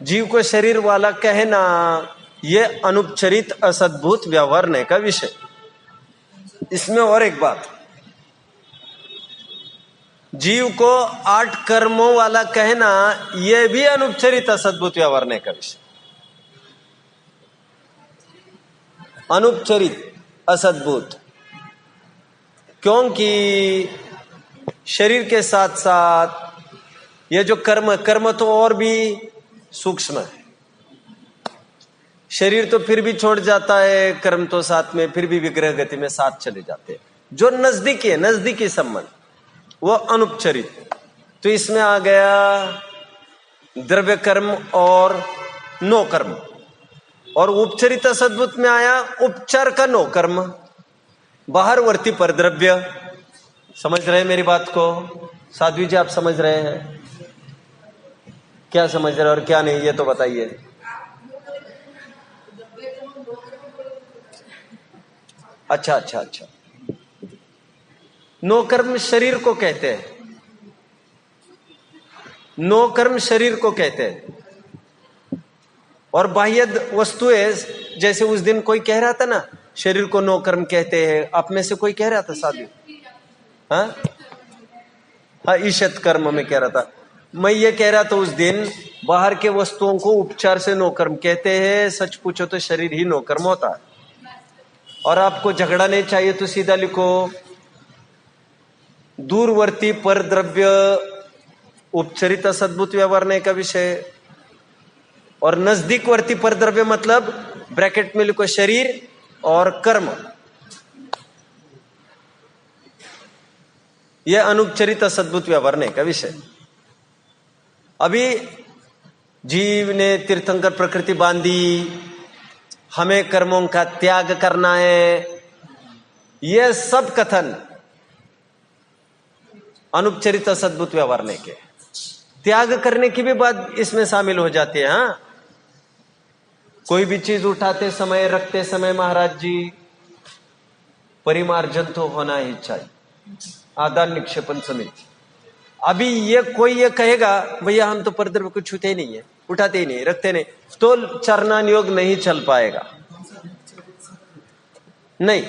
जीव को शरीर वाला कहना, यह अनुपचरित असद्भुत व्यवहार नय का विषय। इसमें और एक बात, जीव को 8 कर्मों वाला कहना, यह भी अनुपचरित असद्भुत व्यवहार नय का विषय। अनुपचरित असद्भुत, क्योंकि शरीर के साथ साथ ये जो कर्म, कर्म तो और भी सूक्ष्म है। शरीर तो फिर भी छोड़ जाता है, कर्म तो साथ में फिर भी विग्रह गति में साथ चले जाते हैं। जो नजदीकी है, नजदीकी संबंध, वो अनुपचरित। तो इसमें आ गया द्रव्य कर्म और नो कर्म, और उपचरित सद्भुत में आया उपचार का नो कर्म, बाहरवर्ती पर द्रव्य। समझ रहे हैं मेरी बात को साध्वी जी? आप समझ रहे हैं? क्या समझ रहे और क्या नहीं, ये तो बताइए। अच्छा अच्छा अच्छा। नो कर्म शरीर को कहते हैं, नो कर्म शरीर को कहते हैं। और बाह्य वस्तुएं, जैसे उस दिन कोई कह रहा था ना, शरीर को नो कर्म कहते हैं। आप में से कोई कह रहा था साधु? हाँ हाँ, ईशत कर्म में कह रहा था। मैं ये कह रहा था उस दिन, बाहर के वस्तुओं को उपचार से नो कर्म कहते हैं। सच पूछो तो शरीर ही नो कर्म होता है। और आपको झगड़ा नहीं चाहिए तो सीधा लिखो, दूरवर्ती पर द्रव्य उपचरित सद्भुत व्यवहार का विषय, और नजदीकवर्ती पर द्रव्य मतलब ब्रैकेट में लिखो शरीर और कर्म। यह अनुपचरित सद्भुत व्यवहार का विषय। अभी जीव ने तीर्थंकर प्रकृति बांधी, हमें कर्मों का त्याग करना है, यह सब कथन अनुपचरित सद्भुत व्यवहार के। त्याग करने की भी बात इसमें शामिल हो जाती है। हाँ, कोई भी चीज उठाते समय, रखते समय महाराज जी, परिमार्जन तो होना ही चाहिए, आदान निक्षेपण समित। अभी ये कोई ये कहेगा भैया हम तो परद्रव्य को छूते ही नहीं है, उठाते ही नहीं, रखते नहीं, तो चरणान योग नहीं चल पाएगा। नहीं,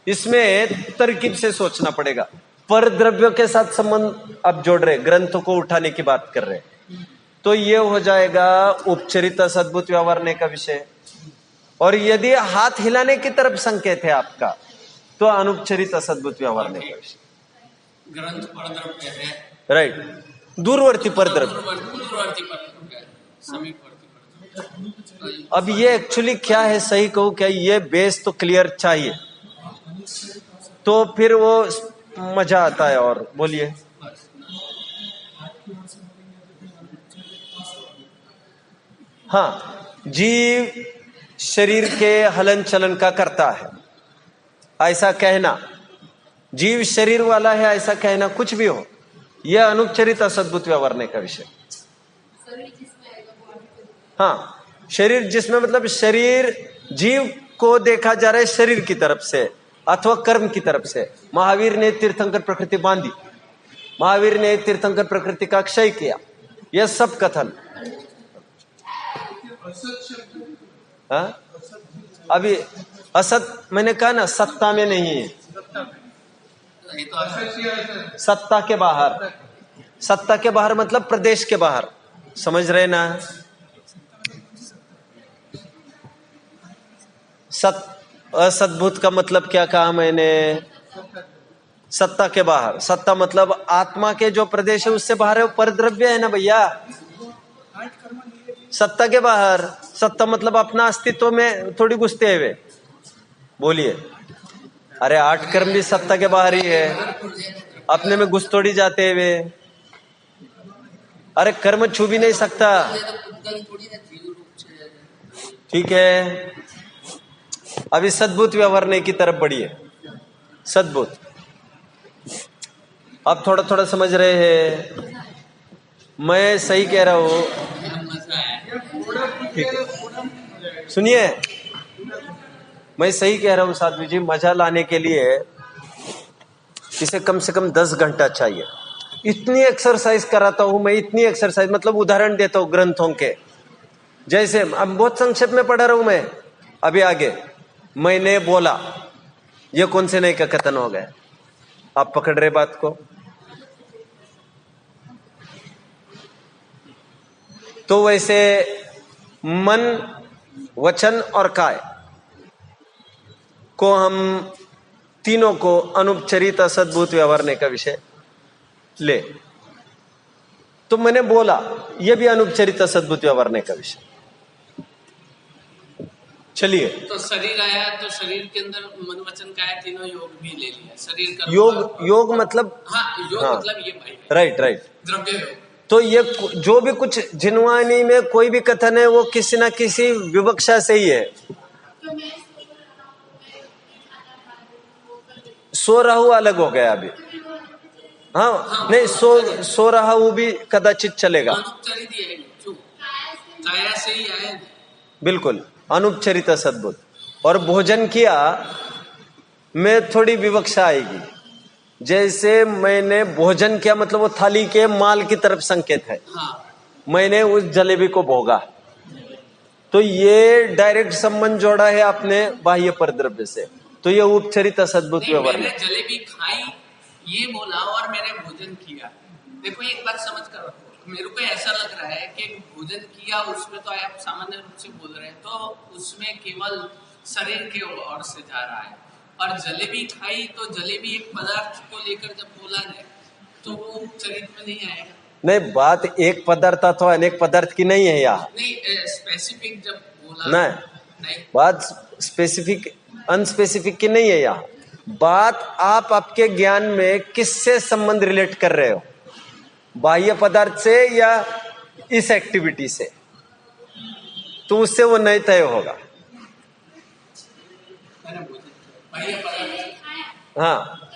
इसमें तरकीब से सोचना पड़ेगा। पर द्रव्यों के साथ संबंध अब जोड़ रहे, ग्रंथों को उठाने की बात कर रहे, तो ये हो जाएगा उपचरित सद्भुत व्यवहार का विषय। और यदि हाथ हिलाने की तरफ संकेत है आपका, तो अनुपचरित सद्भुत व्यवहार का विषय। ग्रंथ पर द्रव्य है, राइट, दूरवर्ती पर द्रव्य, दूरवर्ती पर द्रव्य, समीपवर्ती पर द्रव्य। अब ये एक्चुअली क्या है, सही कहूं क्या, ये बेस तो क्लियर चाहिए, तो फिर वो मजा आता है। और बोलिए। हाँ, जीव शरीर के हलन चलन का करता है, ऐसा कहना, जीव शरीर वाला है ऐसा कहना, कुछ भी हो, यह अनुपचरित सद्भुत व्यवहार का विषय। हाँ, शरीर जिसमें मतलब शरीर, जीव को देखा जा रहा है शरीर की तरफ से अथवा कर्म की तरफ से। महावीर ने तीर्थंकर प्रकृति बांधी, महावीर ने तीर्थंकर प्रकृति का क्षय किया, यह सब कथन। हाँ, अभी असत मैंने कहा ना, सत्ता में नहीं है, सत्ता के बाहर। सत्ता के बाहर मतलब प्रदेश के बाहर, समझ रहे ना? असद्भुत का मतलब क्या कहा मैंने? सत्ता के बाहर। सत्ता मतलब आत्मा के जो प्रदेश है उससे बाहर है, वो परद्रव्य है ना भैया। सत्ता के बाहर, सत्ता मतलब अपना अस्तित्व में थोड़ी घुसते हुए। बोलिए। अरे 8 कर्म भी सत्ता के बाहर ही है, अपने में घुस थोड़ी जाते हुए। अरे कर्म छू भी नहीं सकता। ठीक है, अभी सद्भुत व्यवहार की तरफ बढ़िए। सद्भुत अब थोड़ा थोड़ा समझ रहे हैं, मैं सही कह रहा हूं? ठीक है, सुनिए, मैं सही कह रहा हूं साध्वी जी। मजा लाने के लिए इसे कम से कम 10 घंटा चाहिए। इतनी एक्सरसाइज कराता हूं मैं, इतनी एक्सरसाइज, मतलब उदाहरण देता हूं ग्रंथों के। जैसे अब बहुत संक्षेप में पढ़ा रहा हूं मैं। अभी आगे मैंने बोला, ये कौन से नए का कथन हो गया? आप पकड़ रहे बात को? तो वैसे मन, वचन और काय को हम तीनों को अनुपचरित सद्भुत व्यवहार का विषय ले। तो मैंने बोला यह भी अनुपचरित असद्भुत व्यवहार का विषय। चलिए, तो शरीर आया तो शरीर के अंदर मन वचन काया तीनों योग भी ले लिया। शरीर का योग मतलब, हाँ योग हाँ, मतलब ये भाई, राइट। द्रव्य योग। तो ये जो भी कुछ जिनवाणी में कोई भी कथन है वो किसी ना किसी विवक्षा से ही है। सो रहा हूं अलग हो गया अभी, हाँ नहीं, सो रहा हूं भी कदाचित चलेगा, काया से ही आया, बिल्कुल अनुपचरित असद्भुत। और भोजन किया में थोड़ी विवक्षा आएगी। जैसे मैंने भोजन किया मतलब वो थाली के माल की तरफ संकेत है। मैंने उस जलेबी को भोगा, तो ये डायरेक्ट संबंध जोड़ा है अपने बाह्य परद्रव्य से, तो ये उपचरित असद्भुत व्यवहार। मैंने जलेबी खाई ये बोला और मैंने भोजन किया। देखो एक बात समझ कर रखो, मेरे को ऐसा लग रहा है कि भोजन किया उसमें तो आप सामान्य रूप से बोल रहे हैं, तो उसमें केवल शरीर के ओर से जा रहा है। और जलेबी खाई तो जलेबी एक पदार्थ को लेकर जब बोला है तो वो चरित्र में नहीं आएगा। नहीं, बात एक पदार्थ अथवा अनेक पदार्थ की नहीं है यहाँ। नहीं, स्पेसिफिक जब बोला नहीं, बात स्पेसिफिक अनस्पेसिफिक की नहीं है यहाँ। बात आप आपके ज्ञान में किससे संबंध रिलेट कर रहे हो, बाह्य पदार्थ से या इस एक्टिविटी से, तो उससे वो नहीं तय होगा। हाँ,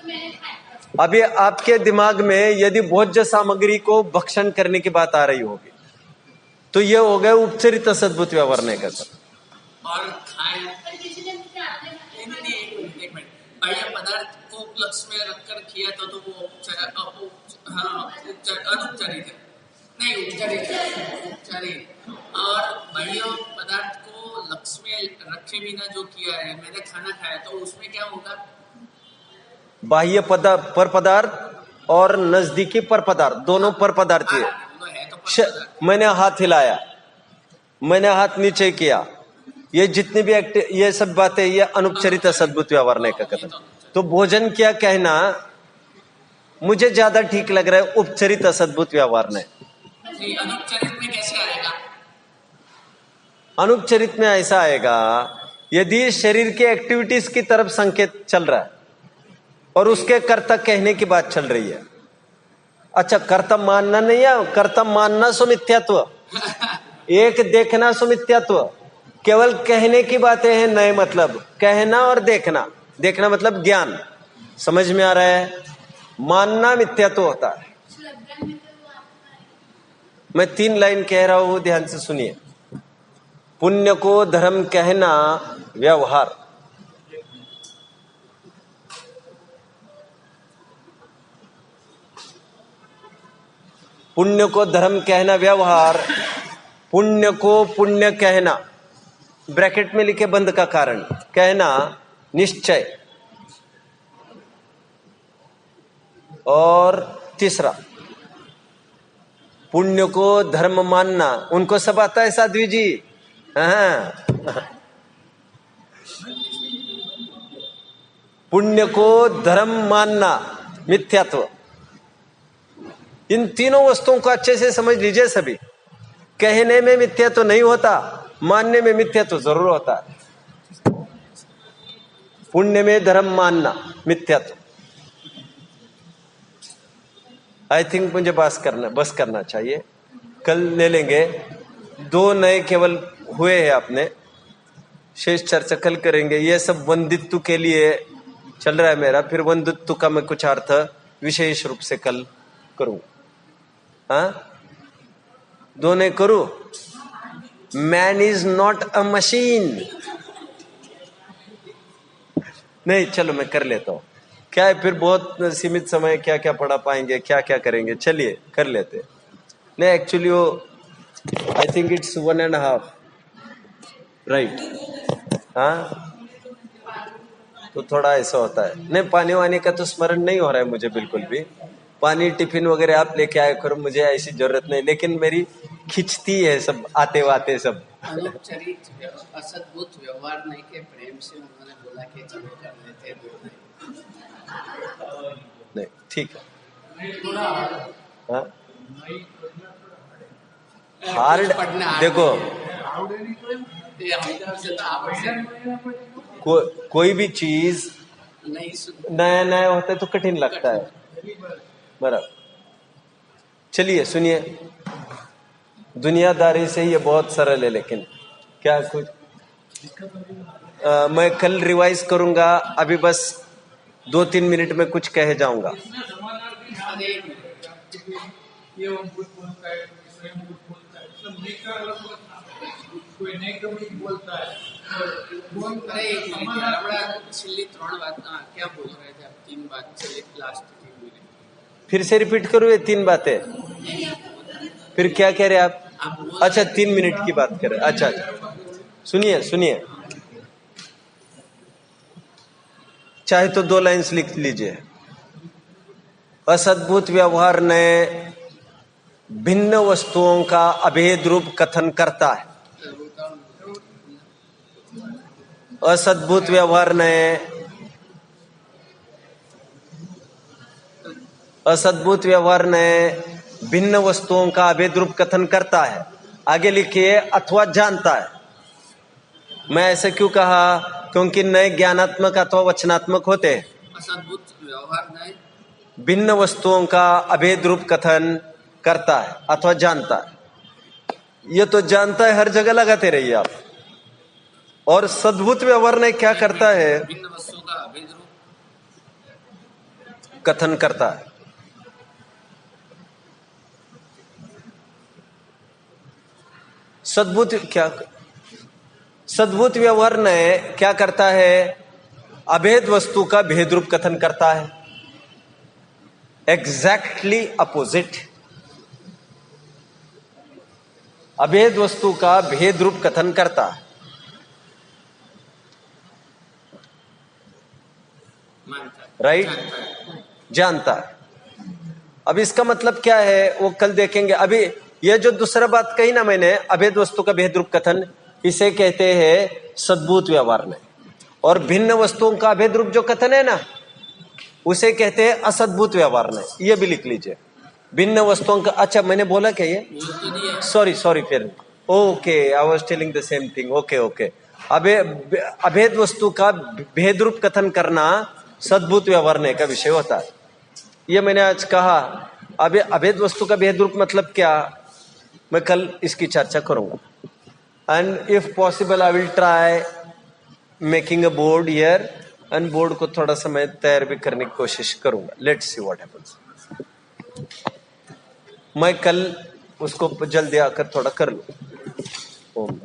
अभी आपके दिमाग में यदि भोज्य सामग्री को भक्षण करने की बात आ रही होगी तो ये हो गया उपचरित असद्भुत व्यवहार नहीं कर सकता। और बाह्य पदार्थ को उपलक्ष्य में रखकर किया तो वो अनुपचारित है, नहीं उपचारित। और बाह्य पदार्थ को लक्ष्य में रखे बिना जो किया है, मैंने खाना खाया तो उसमें क्या होगा? बाह्य पर पदार्थ और नजदीकी पर पदार्थ, दोनों पर पदार्थ है। तो मैंने हाथ हिलाया, मैंने हाथ नीचे किया, ये जितनी भी ये सब बातें ये अनुपचरित असद्भुत व्यवहार नहीं का कथन। तो भोजन क्या कहना मुझे ज्यादा ठीक लग रहा है उपचरित असद्भुत व्यवहार नहीं। अनुपचरित में कैसे आएगा? अनुपचरित में ऐसा आएगा यदि शरीर के एक्टिविटीज की तरफ संकेत चल रहा है और उसके कर्ता कहने की बात चल रही है। अच्छा, कर्ता मानना नहीं है, कर्ता मानना सुमिथ्यात्व, एक देखना सुमिथ्यात्व, केवल कहने की बातें हैं नए। मतलब कहना और देखना, देखना मतलब ज्ञान, समझ में आ रहा है। मानना मिथ्यात्व होता है। मैं 3 लाइन कह रहा हूं, ध्यान से सुनिए। पुण्य को धर्म कहना व्यवहार, पुण्य को धर्म कहना व्यवहार, पुण्य को पुण्य कहना ब्रैकेट में लिखे बंद का कारण कहना निश्चय, और तीसरा पुण्य को धर्म मानना। उनको सब आता है साध्वी जी, हाँ। पुण्य को धर्म मानना मिथ्यात्व, इन तीनों वस्तुओं को अच्छे से समझ लीजिए सभी। कहने में मिथ्यात्व नहीं होता, मानने में मिथ्यात्व जरूर होता है। पुण्य में धर्म मानना मिथ्यात्व। आई थिंक मुझे बस करना चाहिए, कल ले लेंगे। 2 नए केवल हुए हैं आपने, शेष चर्चा कल करेंगे। ये सब वंदित्व के लिए चल रहा है मेरा, फिर वंदित्व का मैं कुछ अर्थ विशेष रूप से कल करूं। हाँ, 2 नए करूं। Man is not a machine. नहीं, चलो मैं कर लेता हूं। क्या है फिर बहुत सीमित समय, क्या क्या पढ़ा पाएंगे, क्या क्या करेंगे। चलिए कर लेते। नहीं, एक्चुअली वो आई थिंक इट्स 1.5 राइट। हाँ, तो थोड़ा ऐसा होता है। नहीं, पानी वानी का तो स्मरण नहीं हो रहा है मुझे बिल्कुल भी। पानी टिफिन वगैरह आप लेके आए करो, मुझे ऐसी जरूरत नहीं, लेकिन मेरी खिंचती है सब आते वाते सब। अनुपचरित असद्भुत व्यवहार नहीं के प्रेम से उन्होंने बोला कि चलो कर लेते हैं। नहीं, ठीक है। हाँ हार्ड पढ़ना हार्ड देखो, नहीं है। ये हम तरफ से तो आवश्यक कोई भी चीज नहीं सुन नया नया होता है तो कठिन लगता है, बराबर। चलिए सुनिए, दुनियादारी से ये बहुत सरल है, लेकिन क्या कुछ मैं कल रिवाइज करूंगा, अभी बस 2-3 मिनट में कुछ कह जाऊंगा। अरे ये वो कुछ बोलता है, स्वयं कुछ बोलता है, सब नेकर अलग बोलता है, कोई नेकर कुछ बोलता है, अरे एक मिनट यार, हमारा छिल्ली 3 बात क्या बोल रहे थे आप? 3 बात चलिए, लास्ट 3 मिनट फिर से रिपीट करूँ ये 3 बातें? फिर क्या कह रहे आप? आप बोल अच्छा 3 मिनट की बात कर रहे हैं। अच्छा अच्छा, सुनिए सुनिए, चाहे तो 2 लाइन्स लिख लीजिए। असद्भुत व्यवहार ने भिन्न वस्तुओं का अभेद रूप कथन करता है। असद्भुत व्यवहार ने भिन्न वस्तुओं का अभेद रूप कथन करता है। आगे लिखिए, अथवा जानता है। मैं ऐसे क्यों कहा? क्योंकि नए ज्ञानात्मक अथवा वचनात्मक होते हैं। असद्भुत व्यवहार नहीं, भिन्न वस्तुओं का अभेद रूप कथन करता है अथवा जानता है। ये तो जानता है, हर जगह लगाते रहिए आप। और सद्भुत व्यवहार ने क्या करता है? भिन्न वस्तुओं का अभेद रूप कथन करता है। सद्भुत व्यवहार ने क्या करता है? अभेद वस्तु का भेद रूप कथन करता है। एग्जैक्टली अपोजिट, अभेद वस्तु का भेद रूप कथन करता है, मानता है, राइट? जानता है। अब इसका मतलब क्या है वो कल देखेंगे। अभी ये जो दूसरा बात कही ना मैंने, अभेद वस्तु का भेद रूप कथन, इसे कहते हैं सद्भुत व्यवहार ने। और भिन्न वस्तुओं का अभेद रूप जो कथन है ना, उसे कहते हैं असद्भुत व्यवहार ने। ये भी लिख लीजिए, भिन्न वस्तुओं का। अच्छा मैंने बोला क्या ये? सॉरी फिर okay, I was telling the same thing. Okay अभेद वस्तु का भेद रूप कथन करना सद्भुत व्यवहार ने का विषय होता है। ये मैंने आज कहा। अब अभेद वस्तु का भेद रूप मतलब क्या, मैं कल इसकी चर्चा करूंगा। And if possible I will try making a board here, and board को थोड़ा सा मैं तैयार भी करने की कोशिश करूंगा। Let's see what happens. मैं कल उसको जल्दी आकर थोड़ा कर लूं। ओम